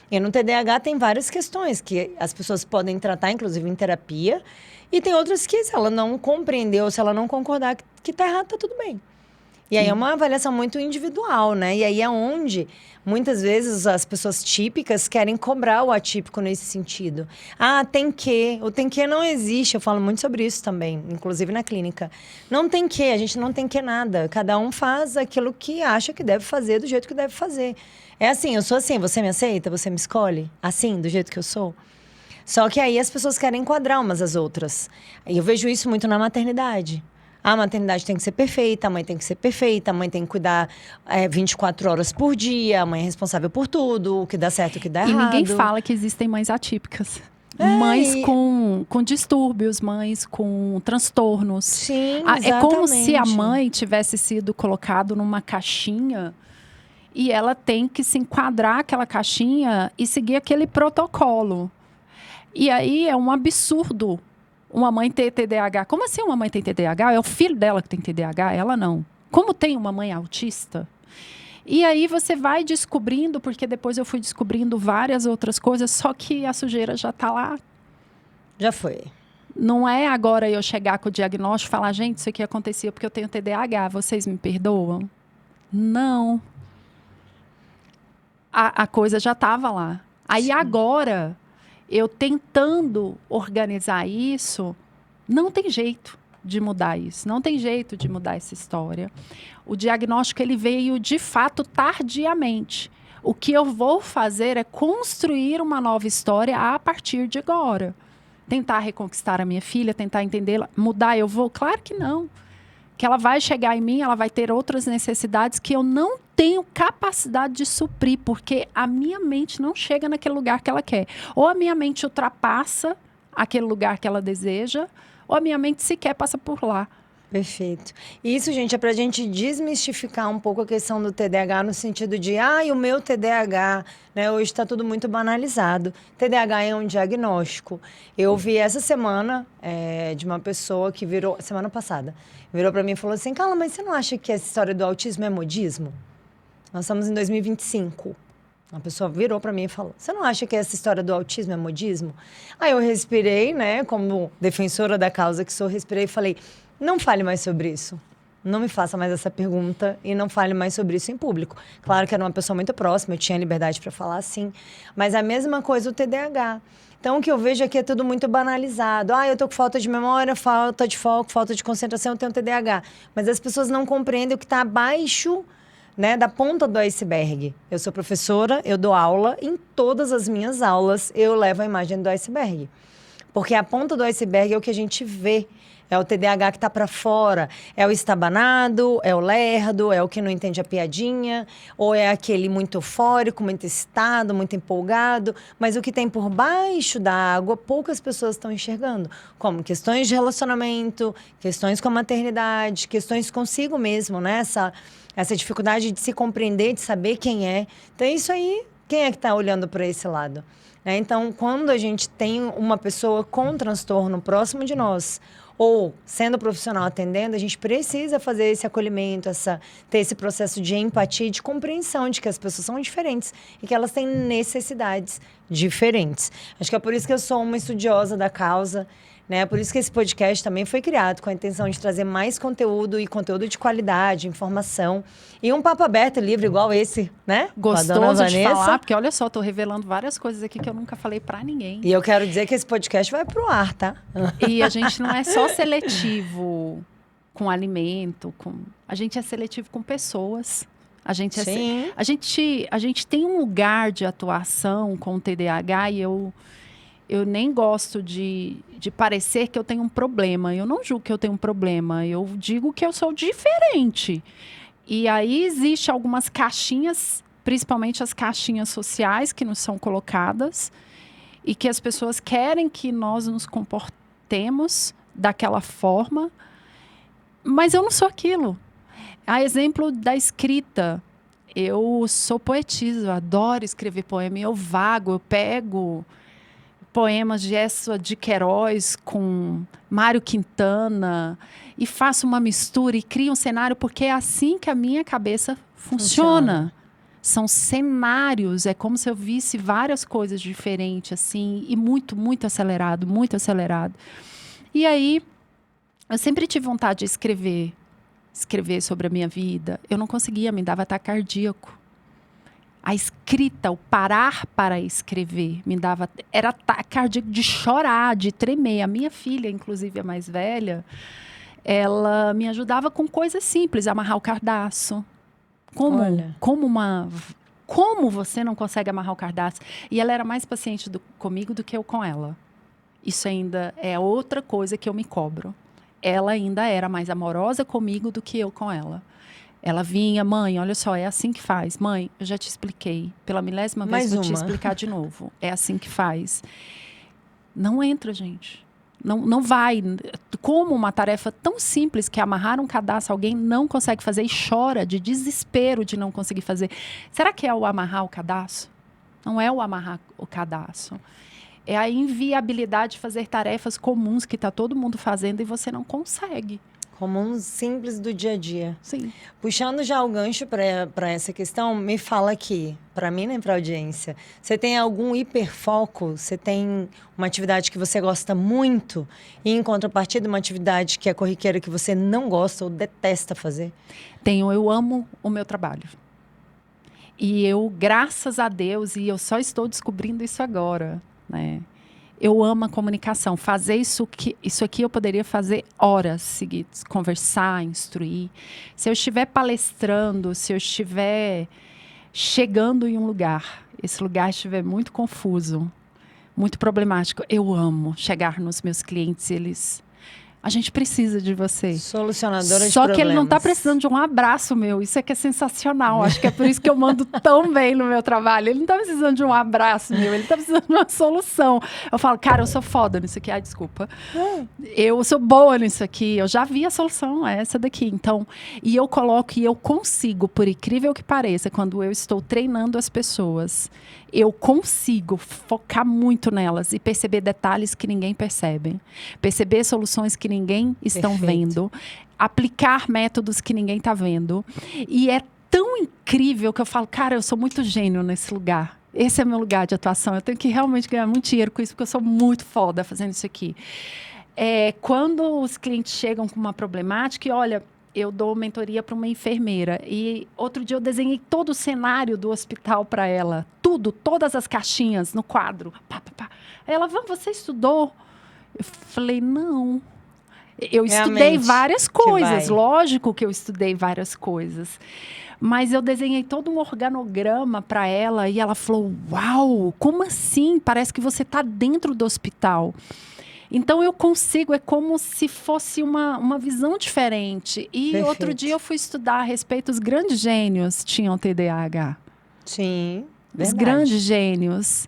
E no TDAH tem várias questões que as pessoas podem tratar, inclusive em terapia. E tem outras que, se ela não compreendeu, se ela não concordar que tá errado, tá tudo bem. E aí é uma avaliação muito individual, né? E aí é onde, muitas vezes, as pessoas típicas querem cobrar o atípico nesse sentido. Tem que. O tem que não existe. Eu falo muito sobre isso também, inclusive na clínica. Não tem que, a gente não tem que nada. Cada um faz aquilo que acha que deve fazer, do jeito que deve fazer. É assim, eu sou assim, você me aceita? Você me escolhe? Assim, do jeito que eu sou? Só que aí as pessoas querem enquadrar umas às outras. E eu vejo isso muito na maternidade. A maternidade tem que ser perfeita, a mãe tem que ser perfeita, a mãe tem que cuidar 24 horas por dia, a mãe é responsável por tudo, o que dá certo, o que dá errado. E ninguém fala que existem mães atípicas. Mães com distúrbios, mães com transtornos. Sim, exatamente. É como se a mãe tivesse sido colocada numa caixinha e ela tem que se enquadrar aquela caixinha e seguir aquele protocolo. E aí é um absurdo uma mãe ter TDAH. Como assim uma mãe tem TDAH? É o filho dela que tem TDAH, ela não. Como tem uma mãe autista? E aí você vai descobrindo, porque depois eu fui descobrindo várias outras coisas, só que a sujeira já está lá. Já foi. Não é agora eu chegar com o diagnóstico e falar, gente, isso aqui acontecia porque eu tenho TDAH, vocês me perdoam? Não. A coisa já estava lá. Aí Sim. Agora, eu tentando organizar isso, não tem jeito de mudar isso. Não tem jeito de mudar essa história. O diagnóstico ele veio, de fato, tardiamente. O que eu vou fazer é construir uma nova história a partir de agora. tentar reconquistar a minha filha, tentar entendê-la, mudar, eu vou? Claro que não. Que ela vai chegar em mim, ela vai ter outras necessidades que eu não tenho capacidade de suprir, porque a minha mente não chega naquele lugar que ela quer. Ou a minha mente ultrapassa aquele lugar que ela deseja, ou a minha mente sequer passa por lá. Perfeito. Isso, gente, é para a gente desmistificar um pouco a questão do TDAH no sentido de, o meu TDAH, né? Hoje está tudo muito banalizado. TDAH é um diagnóstico. Eu vi essa semana de uma pessoa que virou, semana passada, virou para mim e falou assim, Carla, mas você não acha que essa história do autismo é modismo? Nós estamos em 2025. Uma pessoa virou para mim e falou, você não acha que essa história do autismo é modismo? Aí eu respirei, né? Como defensora da causa que sou, respirei e falei, não fale mais sobre isso. Não me faça mais essa pergunta e não fale mais sobre isso em público. Claro que era uma pessoa muito próxima, eu tinha liberdade para falar assim, mas a mesma coisa o TDAH. Então, o que eu vejo aqui é tudo muito banalizado. Eu tô com falta de memória, falta de foco, falta de concentração, eu tenho TDAH. Mas as pessoas não compreendem o que está abaixo, né, da ponta do iceberg. Eu sou professora, eu dou aula, em todas as minhas aulas eu levo a imagem do iceberg. Porque a ponta do iceberg é o que a gente vê. É o TDAH que está para fora. É o estabanado, é o lerdo, é o que não entende a piadinha, ou é aquele muito eufórico, muito excitado, muito empolgado. Mas o que tem por baixo da água, poucas pessoas estão enxergando. Como questões de relacionamento, questões com a maternidade, questões consigo mesmo, né? Essa dificuldade de se compreender, de saber quem é. Então, isso aí, quem é que está olhando para esse lado? Então, quando a gente tem uma pessoa com transtorno próximo de nós, ou sendo profissional atendendo, a gente precisa fazer esse acolhimento, ter esse processo de empatia e de compreensão de que as pessoas são diferentes e que elas têm necessidades diferentes. Acho que é por isso que eu sou uma estudiosa da causa, né? Por isso que esse podcast também foi criado com a intenção de trazer mais conteúdo e conteúdo de qualidade, informação e um papo aberto, livre, igual esse, né? Gostoso de falar, porque olha só, estou revelando várias coisas aqui que eu nunca falei para ninguém. E eu quero dizer que esse podcast vai pro ar, tá? E a gente não é só seletivo com alimento, a gente é seletivo com pessoas. A gente, a gente tem um lugar de atuação com o TDAH e eu nem gosto de parecer que eu tenho um problema. Eu não julgo que eu tenho um problema. Eu digo que eu sou diferente. E aí existem algumas caixinhas, principalmente as caixinhas sociais que nos são colocadas e que as pessoas querem que nós nos comportemos daquela forma. Mas eu não sou aquilo. A exemplo da escrita. Eu sou poetisa, eu adoro escrever poema. Eu vago, eu pego poemas de Essa de Queiroz com Mário Quintana e faço uma mistura e crio um cenário, porque é assim que a minha cabeça funciona. São cenários, é como se eu visse várias coisas diferentes, assim, e muito, muito acelerado, muito acelerado. E aí, eu sempre tive vontade de escrever sobre a minha vida. Eu não conseguia, me dava ataque cardíaco. A escrita, o parar para escrever, era ataque de chorar, de tremer. A minha filha, inclusive a mais velha, ela me ajudava com coisas simples, amarrar o cadarço. Como você não consegue amarrar o cadarço? E ela era mais paciente comigo do que eu com ela. Isso ainda é outra coisa que eu me cobro. Ela ainda era mais amorosa comigo do que eu com ela. Ela vinha, mãe, olha só, é assim que faz. Mãe, eu já te expliquei. Pela milésima vez, vou te explicar de novo. É assim que faz. Não entra, gente. Não vai. Como uma tarefa tão simples que é amarrar um cadastro, alguém não consegue fazer e chora de desespero de não conseguir fazer. Será que é o amarrar o cadastro? Não é o amarrar o cadastro. É a inviabilidade de fazer tarefas comuns que está todo mundo fazendo e você não consegue. Comuns, simples do dia a dia. Sim. Puxando já o gancho para essa questão, me fala aqui, para mim nem para a audiência, você tem algum hiperfoco? Você tem uma atividade que você gosta muito e, em contrapartida, uma atividade que é corriqueira que você não gosta ou detesta fazer? Tenho, eu amo o meu trabalho. E eu, graças a Deus, e eu só estou descobrindo isso agora, né? Eu amo a comunicação. Fazer isso aqui eu poderia fazer horas seguidas. Conversar, instruir. Se eu estiver palestrando, se eu estiver chegando em um lugar, esse lugar estiver muito confuso, muito problemático. Eu amo chegar nos meus clientes, a gente precisa de você. Solucionadora de Só problemas. que ele não está precisando de um abraço meu. Isso é que é sensacional. Acho que é por isso que eu mando tão bem no meu trabalho. Ele não está precisando de um abraço meu. Ele está precisando de uma solução. Eu falo, cara, eu sou foda nisso aqui. Ai, desculpa. Eu sou boa nisso aqui. Eu já vi a solução, é essa daqui. Então, e eu coloco e eu consigo, por incrível que pareça, quando eu estou treinando as pessoas, eu consigo focar muito nelas e perceber detalhes que ninguém percebe. Perceber soluções que ninguém estão vendo. Aplicar métodos que ninguém está vendo. E é tão incrível que eu falo, cara, eu sou muito gênio nesse lugar. Esse é meu lugar de atuação. Eu tenho que realmente ganhar muito dinheiro com isso, porque eu sou muito foda fazendo isso aqui. Quando os clientes chegam com uma problemática, e olha, eu dou mentoria para uma enfermeira. E outro dia eu desenhei todo o cenário do hospital para ela. Tudo, todas as caixinhas no quadro. Pá, pá, pá. Aí ela, você estudou? Eu falei, não. Eu estudei várias coisas. Lógico que eu estudei várias coisas. Mas eu desenhei todo um organograma para ela. E ela falou, uau, como assim? Parece que você está dentro do hospital. Então, eu consigo, é como se fosse uma visão diferente. E Perfeito. Outro dia eu fui estudar a respeito, os grandes gênios tinham TDAH. Sim, verdade. Os grandes gênios.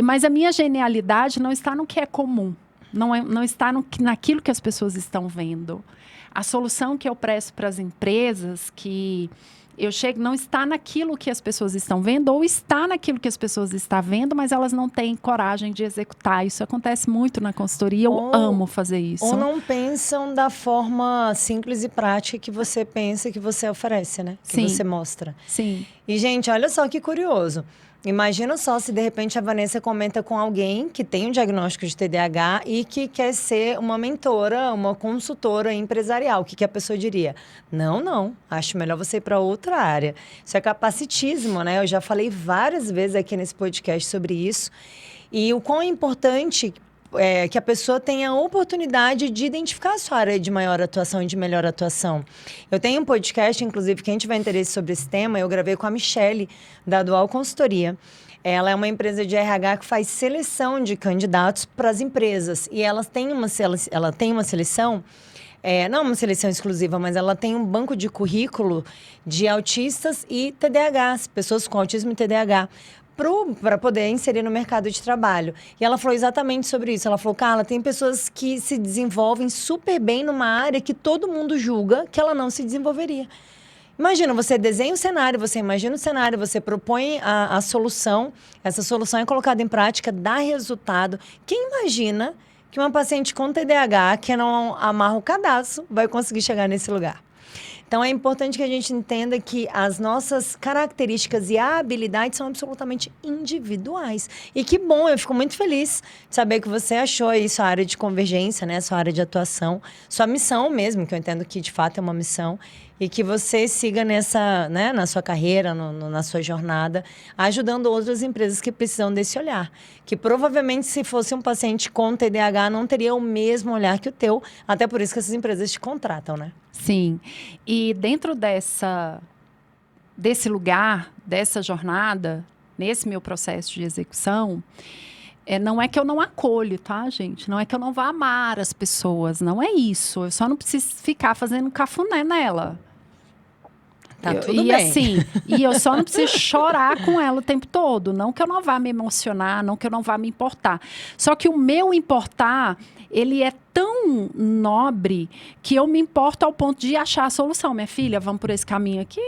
Mas a minha genialidade não está no que é comum. Não está naquilo que as pessoas estão vendo. A solução que eu presto para as empresas, que eu chego, não está naquilo que as pessoas estão vendo, ou está naquilo que as pessoas estão vendo, mas elas não têm coragem de executar. Isso acontece muito na consultoria, eu amo fazer isso. Ou não pensam da forma simples e prática que você pensa, que você oferece, né? Que você mostra. Sim. E, gente, olha só que curioso. Imagina só se, de repente, a Vanessa comenta com alguém que tem um diagnóstico de TDAH e que quer ser uma mentora, uma consultora empresarial. O que a pessoa diria? Não. Acho melhor você ir para outra área. Isso é capacitismo, né? Eu já falei várias vezes aqui nesse podcast sobre isso. E o quão importante que a pessoa tenha a oportunidade de identificar a sua área de maior atuação e de melhor atuação. Eu tenho um podcast, inclusive, quem tiver interesse sobre esse tema, eu gravei com a Michele, da Dual Consultoria. Ela é uma empresa de RH que faz seleção de candidatos para as empresas. E ela tem uma seleção, não uma seleção exclusiva, mas ela tem um banco de currículo de autistas e TDAHs, pessoas com autismo e TDAH, para poder inserir no mercado de trabalho. E ela falou exatamente sobre isso. Ela falou, Carla, tem pessoas que se desenvolvem super bem numa área que todo mundo julga que ela não se desenvolveria. Imagina, você desenha o cenário, você imagina o cenário, você propõe a solução, essa solução é colocada em prática, dá resultado. Quem imagina que uma paciente com TDAH, que não amarra o cadastro, vai conseguir chegar nesse lugar? Então, é importante que a gente entenda que as nossas características e habilidades são absolutamente individuais. E que bom, eu fico muito feliz de saber que você achou aí sua área de convergência, né? Sua área de atuação, sua missão mesmo, que eu entendo que de fato é uma missão, e que você siga nessa, né, na sua carreira, na sua jornada, ajudando outras empresas que precisam desse olhar. Que provavelmente, se fosse um paciente com TDAH, não teria o mesmo olhar que o teu, até por isso que essas empresas te contratam, né? Sim. E dentro desse lugar, dessa jornada, nesse meu processo de execução, não é que eu não acolho, tá, gente? Não é que eu não vá amar as pessoas, não é isso. Eu só não preciso ficar fazendo cafuné nela. Tá tudo bem. Assim, e eu só não preciso chorar com ela o tempo todo. Não que eu não vá me emocionar, não que eu não vá me importar. Só que o meu importar, ele é tão nobre que eu me importo ao ponto de achar a solução. Minha filha, vamos por esse caminho aqui.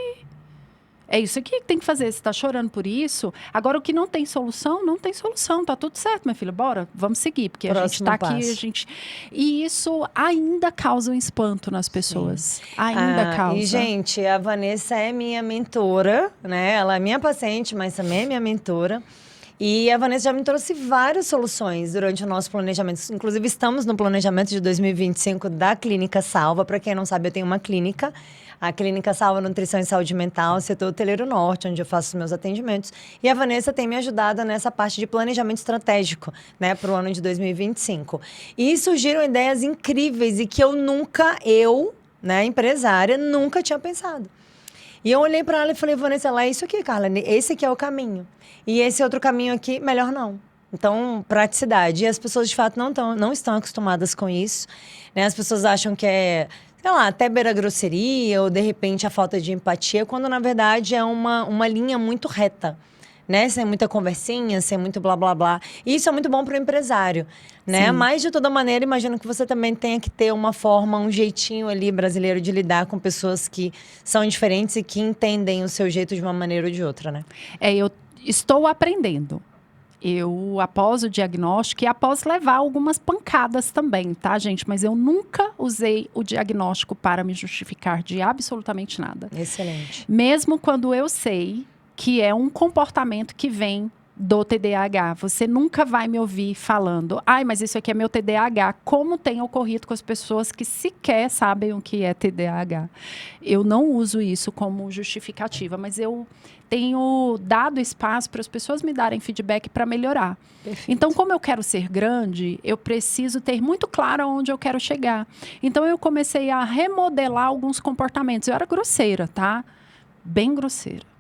É isso aqui que tem que fazer. Você está chorando por isso? Agora, o que não tem solução, não tem solução. Tá tudo certo, minha filha. Bora, vamos seguir. Porque a gente está aqui, E isso ainda causa um espanto nas pessoas. Sim. Ainda causa. E, gente, a Vanessa é minha mentora, né? Ela é minha paciente, mas também é minha mentora. E a Vanessa já me trouxe várias soluções durante o nosso planejamento. Inclusive, estamos no planejamento de 2025 da Clínica Salva. Para quem não sabe, eu tenho uma clínica. A Clínica Salva Nutrição e Saúde Mental, setor hoteleiro norte, onde eu faço os meus atendimentos. E a Vanessa tem me ajudado nessa parte de planejamento estratégico, né, para o ano de 2025. E surgiram ideias incríveis e que eu, né, empresária, nunca tinha pensado. E eu olhei para ela e falei, Vanessa, é isso aqui, Carla, esse aqui é o caminho. E esse outro caminho aqui, melhor não. Então, praticidade. E as pessoas, de fato, não estão acostumadas com isso, né? As pessoas acham que é, sei lá, até beira grosseria ou, de repente, a falta de empatia, quando, na verdade, é uma linha muito reta, né? Sem muita conversinha, sem muito blá, blá, blá. E isso é muito bom para o empresário, né? Sim. Mas, de toda maneira, imagino que você também tenha que ter uma forma, um jeitinho ali brasileiro de lidar com pessoas que são diferentes e que entendem o seu jeito de uma maneira ou de outra, né? Eu estou aprendendo. Eu, após o diagnóstico e após levar algumas pancadas também, tá, gente? Mas eu nunca usei o diagnóstico para me justificar de absolutamente nada. Excelente. Mesmo quando eu sei que é um comportamento que vem do TDAH. Você nunca vai me ouvir falando, ai, mas isso aqui é meu TDAH, como tem ocorrido com as pessoas que sequer sabem o que é TDAH. Eu não uso isso como justificativa, mas eu tenho dado espaço para as pessoas me darem feedback para melhorar. Perfeito. Então, como eu quero ser grande, eu preciso ter muito claro aonde eu quero chegar. Então, eu comecei a remodelar alguns comportamentos. Eu era grosseira, tá? Bem grosseira.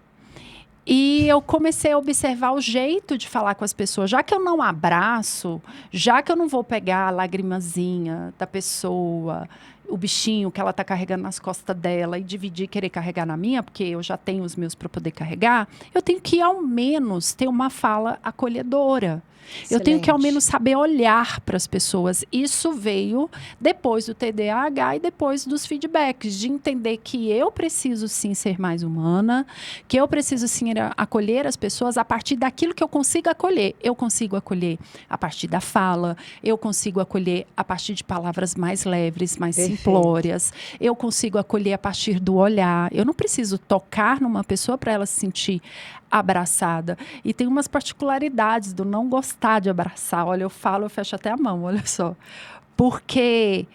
E eu comecei a observar o jeito de falar com as pessoas. Já que eu não abraço, já que eu não vou pegar a lagrimazinha da pessoa, o bichinho que ela está carregando nas costas dela e dividir e querer carregar na minha, porque eu já tenho os meus para poder carregar, eu tenho que, ao menos, ter uma fala acolhedora. Excelente. Eu tenho que, ao menos, saber olhar para as pessoas. Isso veio depois do TDAH e depois dos feedbacks, de entender que eu preciso, sim, ser mais humana, que eu preciso, sim, acolher as pessoas a partir daquilo que eu consigo acolher. Eu consigo acolher a partir da fala, eu consigo acolher a partir de palavras mais leves, mais simplórias, eu consigo acolher a partir do olhar. Eu não preciso tocar numa pessoa para ela se sentir abraçada. E tem umas particularidades do não gostar de abraçar. Olha, eu falo, eu fecho até a mão, olha só. Porque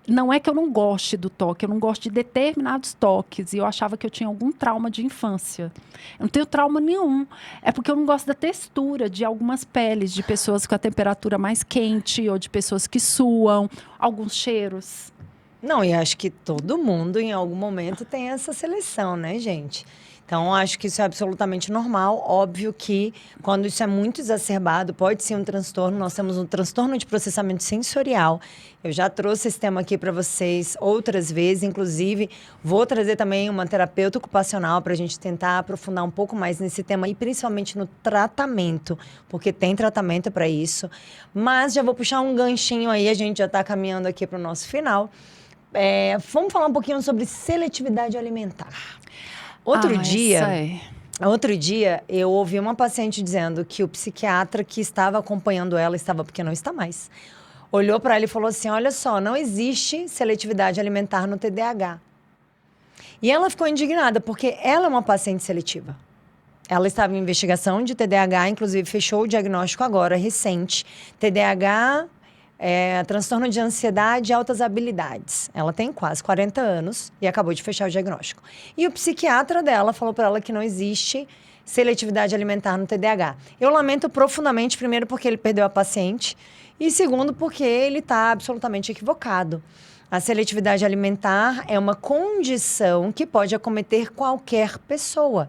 não é que eu não goste do toque, eu não gosto de determinados toques. E eu achava que eu tinha algum trauma de infância. Eu não tenho trauma nenhum. É porque eu não gosto da textura de algumas peles, de pessoas com a temperatura mais quente, ou de pessoas que suam, alguns cheiros. Não, e acho que todo mundo, em algum momento, tem essa seleção, né, gente? Então, acho que isso é absolutamente normal. Óbvio que, quando isso é muito exacerbado, pode ser um transtorno. Nós temos um transtorno de processamento sensorial. Eu já trouxe esse tema aqui para vocês outras vezes. Inclusive, vou trazer também uma terapeuta ocupacional para a gente tentar aprofundar um pouco mais nesse tema e principalmente no tratamento, porque tem tratamento para isso. Mas já vou puxar um ganchinho aí, a gente já está caminhando aqui para o nosso final. Vamos falar um pouquinho sobre seletividade alimentar. Outro dia, eu ouvi uma paciente dizendo que o psiquiatra que estava acompanhando ela, porque não está mais, olhou para ela e falou assim, olha só, não existe seletividade alimentar no TDAH. E ela ficou indignada, porque ela é uma paciente seletiva. Ela estava em investigação de TDAH, inclusive fechou o diagnóstico agora, recente. TDAH... transtorno de ansiedade e altas habilidades. Ela tem quase 40 anos e acabou de fechar o diagnóstico. E o psiquiatra dela falou para ela que não existe seletividade alimentar no TDAH. Eu lamento profundamente, primeiro, porque ele perdeu a paciente e segundo, porque ele está absolutamente equivocado. A seletividade alimentar é uma condição que pode acometer qualquer pessoa.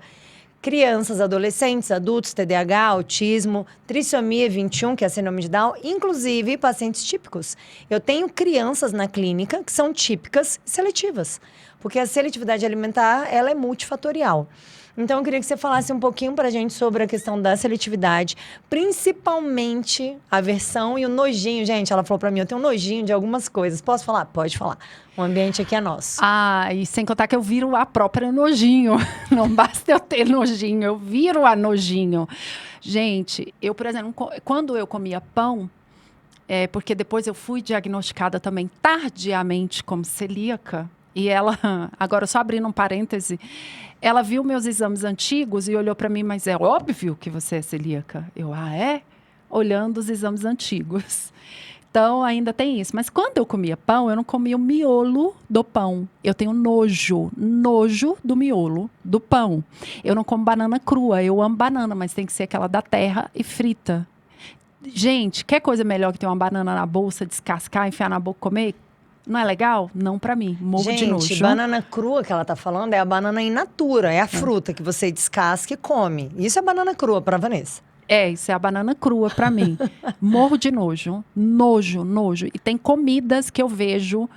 Crianças, adolescentes, adultos, TDAH, autismo, trissomia 21, que é a síndrome de Down, inclusive pacientes típicos. Eu tenho crianças na clínica que são típicas e seletivas, porque a seletividade alimentar, ela é multifatorial. Então, eu queria que você falasse um pouquinho pra gente sobre a questão da seletividade, principalmente a aversão e o nojinho. Gente, ela falou pra mim, eu tenho um nojinho de algumas coisas. Posso falar? Pode falar. O ambiente aqui é nosso. E sem contar que eu viro a própria nojinho. Não basta eu ter nojinho, eu viro a nojinho. Gente, eu, por exemplo, quando eu comia pão, porque depois eu fui diagnosticada também tardiamente como celíaca, e ela, agora só abrindo um parêntese, ela viu meus exames antigos e olhou para mim, mas é óbvio que você é celíaca. Eu, é? Olhando os exames antigos. Então, ainda tem isso. Mas quando eu comia pão, eu não comia o miolo do pão. Eu tenho nojo do miolo do pão. Eu não como banana crua, eu amo banana, mas tem que ser aquela da terra e frita. Gente, quer coisa melhor que ter uma banana na bolsa, descascar, enfiar na boca e comer? Não é legal? Não pra mim. Morro de nojo. Gente, banana crua que ela tá falando é a banana in natura. É a fruta que você descasca e come. Isso é banana crua pra Vanessa. Isso é a banana crua pra mim. Morro de nojo. Nojo. E tem comidas que eu vejo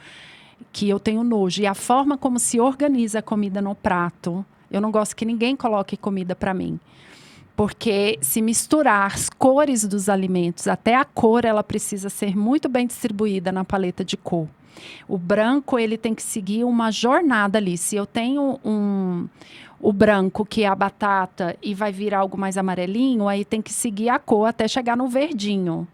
que eu tenho nojo. E a forma como se organiza a comida no prato, eu não gosto que ninguém coloque comida pra mim. Porque se misturar as cores dos alimentos, até a cor, ela precisa ser muito bem distribuída na paleta de cor. O branco, ele tem que seguir uma jornada ali. Se eu tenho o branco, que é a batata, e vai virar algo mais amarelinho, aí tem que seguir a cor até chegar no verdinho.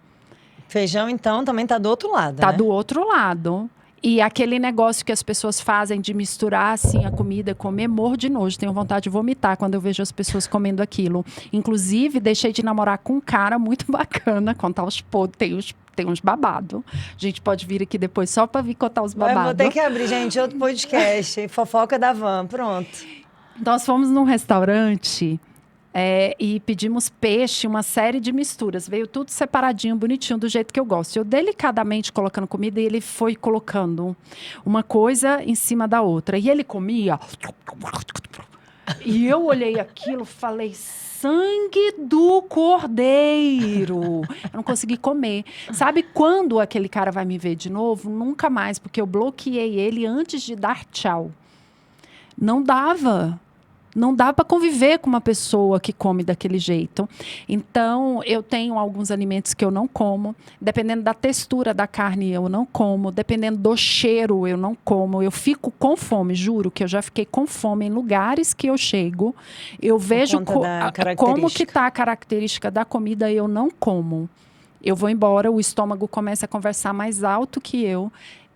Feijão, então, também tá do outro lado, Tá né? do outro lado. E aquele negócio que as pessoas fazem de misturar assim a comida, comer, morro de nojo. Tenho vontade de vomitar quando eu vejo as pessoas comendo aquilo. Inclusive, deixei de namorar com um cara muito bacana, contar os podres, tem uns babados. A gente pode vir aqui depois só para vir contar os babados. Vou ter que abrir, gente, outro podcast. Fofoca da van, pronto. Nós fomos num restaurante e pedimos peixe, uma série de misturas. Veio tudo separadinho, bonitinho, do jeito que eu gosto. Eu delicadamente colocando comida e ele foi colocando uma coisa em cima da outra. E ele comia. E eu olhei aquilo, falei, sangue do cordeiro. Eu não consegui comer. Sabe quando aquele cara vai me ver de novo? Nunca mais, porque eu bloqueei ele antes de dar tchau. Não dava. Não dá para conviver com uma pessoa que come daquele jeito. Então, eu tenho alguns alimentos que eu não como. Dependendo da textura da carne, eu não como. Dependendo do cheiro, eu não como. Eu fico com fome, juro que eu já fiquei com fome em lugares que eu chego. Eu vejo como que está a característica da comida e eu não como. Eu vou embora, o estômago começa a conversar mais alto que eu.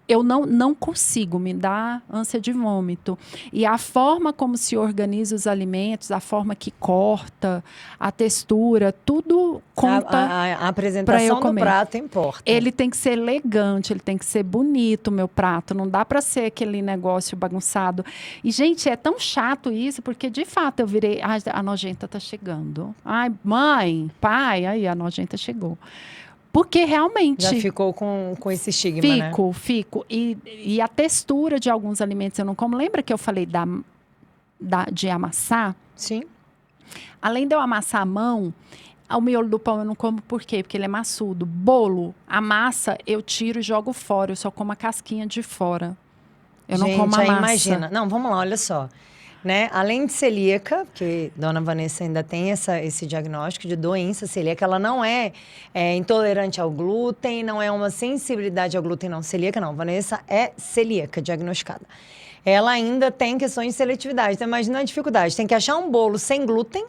Eu não consigo, me dá ânsia de vômito. E a forma como se organiza os alimentos, a forma que corta, a textura, tudo conta. A apresentação do prato importa. Ele tem que ser elegante, ele tem que ser bonito, o meu prato. Não dá para ser aquele negócio bagunçado. E, gente, é tão chato isso, porque, de fato, eu virei... Ai, a nojenta tá chegando. Ai, mãe, pai, aí a nojenta chegou. Porque realmente... Já ficou com esse estigma, né? Fico. E a textura de alguns alimentos eu não como. Lembra que eu falei de amassar? Sim. Além de eu amassar a mão, o miolo do pão eu não como. Por quê? Porque ele é maçudo. Bolo, a massa, eu tiro e jogo fora. Eu só como a casquinha de fora. Eu não como a massa. Imagina. Não, vamos lá, olha só. Né? Além de celíaca, porque Dona Vanessa ainda tem esse diagnóstico de doença celíaca, ela não é intolerante ao glúten, não é uma sensibilidade ao glúten não celíaca, não. Vanessa é celíaca, diagnosticada. Ela ainda tem questões de seletividade, então imagina a dificuldade. Tem que achar um bolo sem glúten,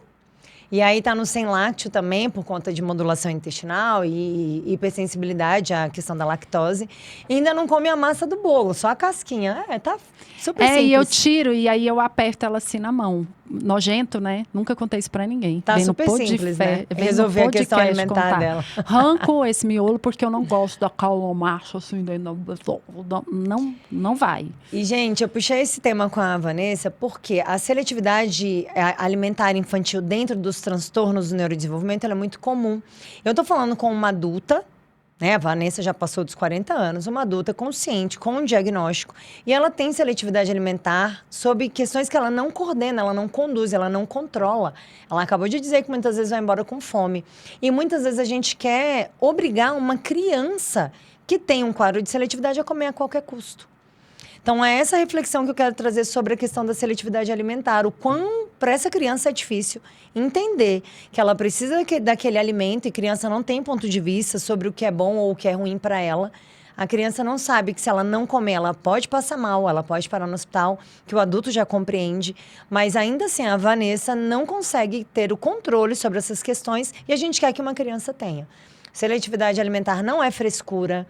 e aí tá no sem lácteo também, por conta de modulação intestinal e hipersensibilidade à questão da lactose. E ainda não come a massa do bolo, só a casquinha. Tá super simples. E eu tiro, e aí eu aperto ela assim na mão. Nojento, né? Nunca contei isso pra ninguém. Tá super simples, né? Resolver a questão alimentar dela. Arranco esse miolo porque eu não gosto daquela massa assim. Não vai. E, gente, eu puxei esse tema com a Vanessa porque a seletividade alimentar infantil dentro dos transtornos do neurodesenvolvimento ela é muito comum. Eu tô falando com uma adulta, né? A Vanessa já passou dos 40 anos, uma adulta consciente, com um diagnóstico. E ela tem seletividade alimentar sobre questões que ela não coordena, ela não conduz, ela não controla. Ela acabou de dizer que muitas vezes vai embora com fome. E muitas vezes a gente quer obrigar uma criança que tem um quadro de seletividade a comer a qualquer custo. Então, é essa reflexão que eu quero trazer sobre a questão da seletividade alimentar. O quão, para essa criança, é difícil entender que ela precisa daquele alimento e criança não tem ponto de vista sobre o que é bom ou o que é ruim para ela. A criança não sabe que se ela não comer, ela pode passar mal, ela pode parar no hospital, que o adulto já compreende. Mas, ainda assim, a Vanessa não consegue ter o controle sobre essas questões e a gente quer que uma criança tenha. Seletividade alimentar não é frescura.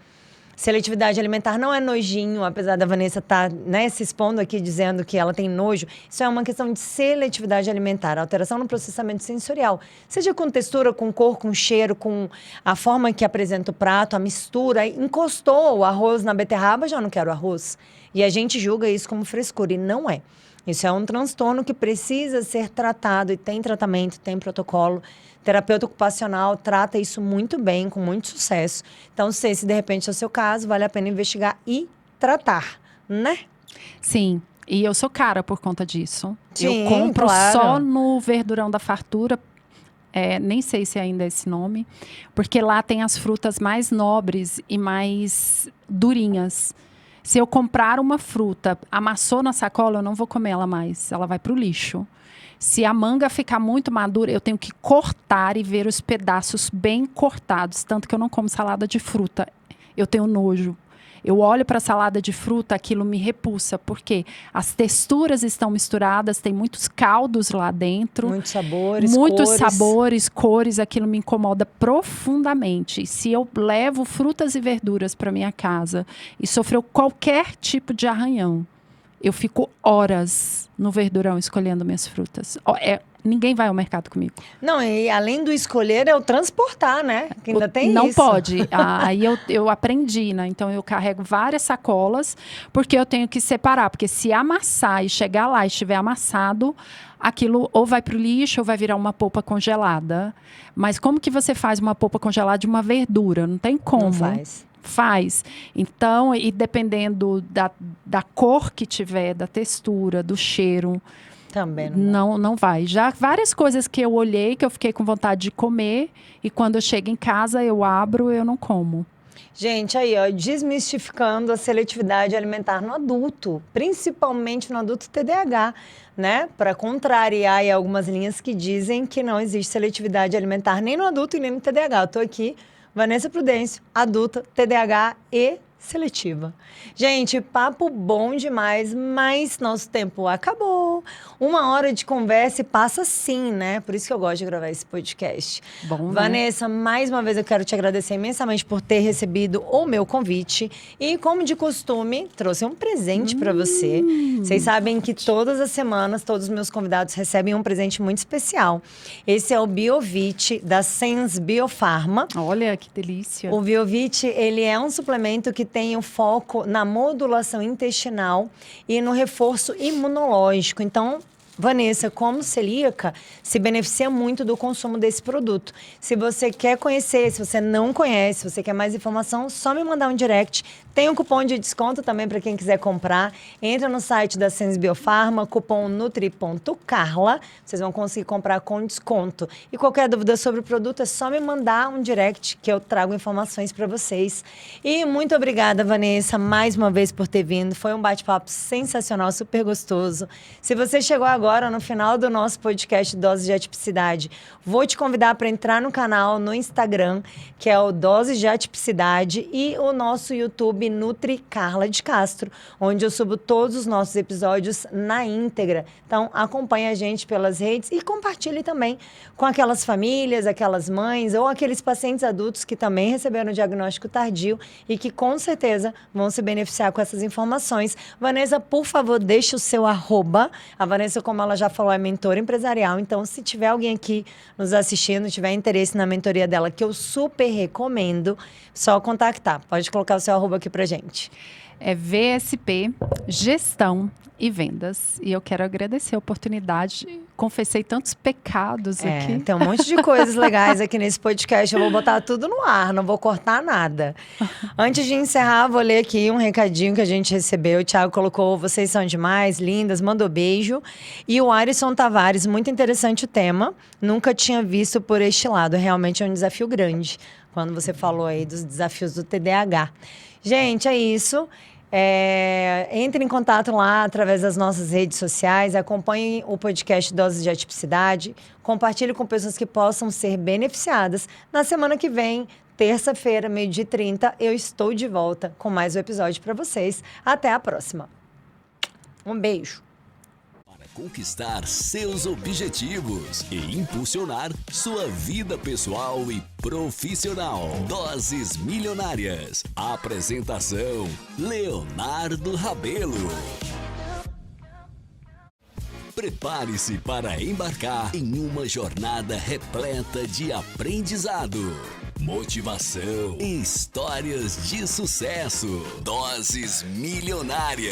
Seletividade alimentar não é nojinho, apesar da Vanessa estar se expondo aqui dizendo que ela tem nojo. Isso é uma questão de seletividade alimentar, alteração no processamento sensorial. Seja com textura, com cor, com cheiro, com a forma que apresenta o prato, a mistura. Encostou o arroz na beterraba, já não quero arroz. E a gente julga isso como frescura, e não é. Isso é um transtorno que precisa ser tratado, e tem tratamento, tem protocolo. Terapeuta ocupacional trata isso muito bem, com muito sucesso. Então, se de repente é o seu caso, vale a pena investigar e tratar, né? Sim, e eu sou cara por conta disso. Sim, eu compro claro. só no Verdurão da Fartura. nem sei se ainda é esse nome, porque lá tem as frutas mais nobres e mais durinhas. Se eu comprar uma fruta, amassou na sacola, eu não vou comer ela mais, ela vai para o lixo. Se a manga ficar muito madura, eu tenho que cortar e ver os pedaços bem cortados, tanto que eu não como salada de fruta, eu tenho nojo. Eu olho para a salada de fruta, aquilo me repulsa, porque as texturas estão misturadas, tem muitos caldos lá dentro. Muitos sabores, muitos cores. sabores, cores, aquilo me incomoda profundamente. Se eu levo frutas e verduras para minha casa e sofreu qualquer tipo de arranhão, eu fico horas no verdurão escolhendo minhas frutas. Ninguém vai ao mercado comigo. Não, e além do escolher, é o transportar, né? Que ainda tem não isso. Não pode. Aí eu aprendi, né? Então eu carrego várias sacolas, porque eu tenho que separar. Porque se amassar e chegar lá e estiver amassado, aquilo ou vai para o lixo ou vai virar uma polpa congelada. Mas como que você faz uma polpa congelada de uma verdura? Não tem como. Não faz. Faz. Então, e dependendo da cor que tiver, da textura, do cheiro... Também não vai. Já várias coisas que eu olhei, que eu fiquei com vontade de comer, e quando eu chego em casa, eu abro, eu não como. Gente, aí, ó, desmistificando a seletividade alimentar no adulto, principalmente no adulto TDAH, né? Para contrariar aí algumas linhas que dizem que não existe seletividade alimentar nem no adulto e nem no TDAH. Eu tô aqui, Vanessa Prudêncio, adulta, TDAH e seletiva. Gente, papo bom demais, mas nosso tempo acabou. 1 hora de conversa e passa assim, né? Por isso que eu gosto de gravar esse podcast. Bom, Vanessa, mais uma vez eu quero te agradecer imensamente por ter recebido o meu convite. E, como de costume, trouxe um presente para você. Vocês sabem que todas as semanas, todos os meus convidados recebem um presente muito especial. Esse é o Biovit, da Sens Biofarma. Olha, que delícia. O Biovit, ele é um suplemento que tem o foco na modulação intestinal e no reforço imunológico. Então, Vanessa, como celíaca, se beneficia muito do consumo desse produto. Se você quer conhecer, se você não conhece, se você quer mais informação, só me mandar um direct. Tem um cupom de desconto também para quem quiser comprar. Entra no site da Sens Biofarma, cupom Nutri.Carla. Vocês vão conseguir comprar com desconto. E qualquer dúvida sobre o produto é só me mandar um direct que eu trago informações para vocês. E muito obrigada, Vanessa, mais uma vez por ter vindo. Foi um bate-papo sensacional, super gostoso. Se você chegou agora no final do nosso podcast Doses de Atipicidade, vou te convidar para entrar no canal no Instagram, que é o Doses de Atipicidade, e o nosso YouTube Nutri Carla de Castro, onde eu subo todos os nossos episódios na íntegra. Então, acompanhe a gente pelas redes e compartilhe também com aquelas famílias, aquelas mães ou aqueles pacientes adultos que também receberam diagnóstico tardio e que com certeza vão se beneficiar com essas informações. Vanessa, por favor, deixe o seu @. A Vanessa, como ela já falou, é mentora empresarial. Então, se tiver alguém aqui nos assistindo, tiver interesse na mentoria dela, que eu super recomendo, só contactar. Pode colocar o seu @ aqui pra gente. É VSP, Gestão e Vendas. E eu quero agradecer a oportunidade. Confessei tantos pecados aqui. Tem um monte de coisas legais aqui nesse podcast. Eu vou botar tudo no ar, não vou cortar nada. Antes de encerrar, vou ler aqui um recadinho que a gente recebeu. O Thiago colocou: vocês são demais, lindas, mandou beijo. E o Arisson Tavares, muito interessante o tema. Nunca tinha visto por este lado. Realmente é um desafio grande. Quando você falou aí dos desafios do TDAH. Gente, é isso. Entre em contato lá através das nossas redes sociais, acompanhe o podcast Doses de Atipicidade, compartilhe com pessoas que possam ser beneficiadas. Na semana que vem, terça-feira, 12h30, eu estou de volta com mais um episódio para vocês. Até a próxima. Um beijo. Conquistar seus objetivos e impulsionar sua vida pessoal e profissional. Doses Milionárias. Apresentação: Leonardo Rabelo. Prepare-se para embarcar em uma jornada repleta de aprendizado, motivação e histórias de sucesso. Doses Milionárias.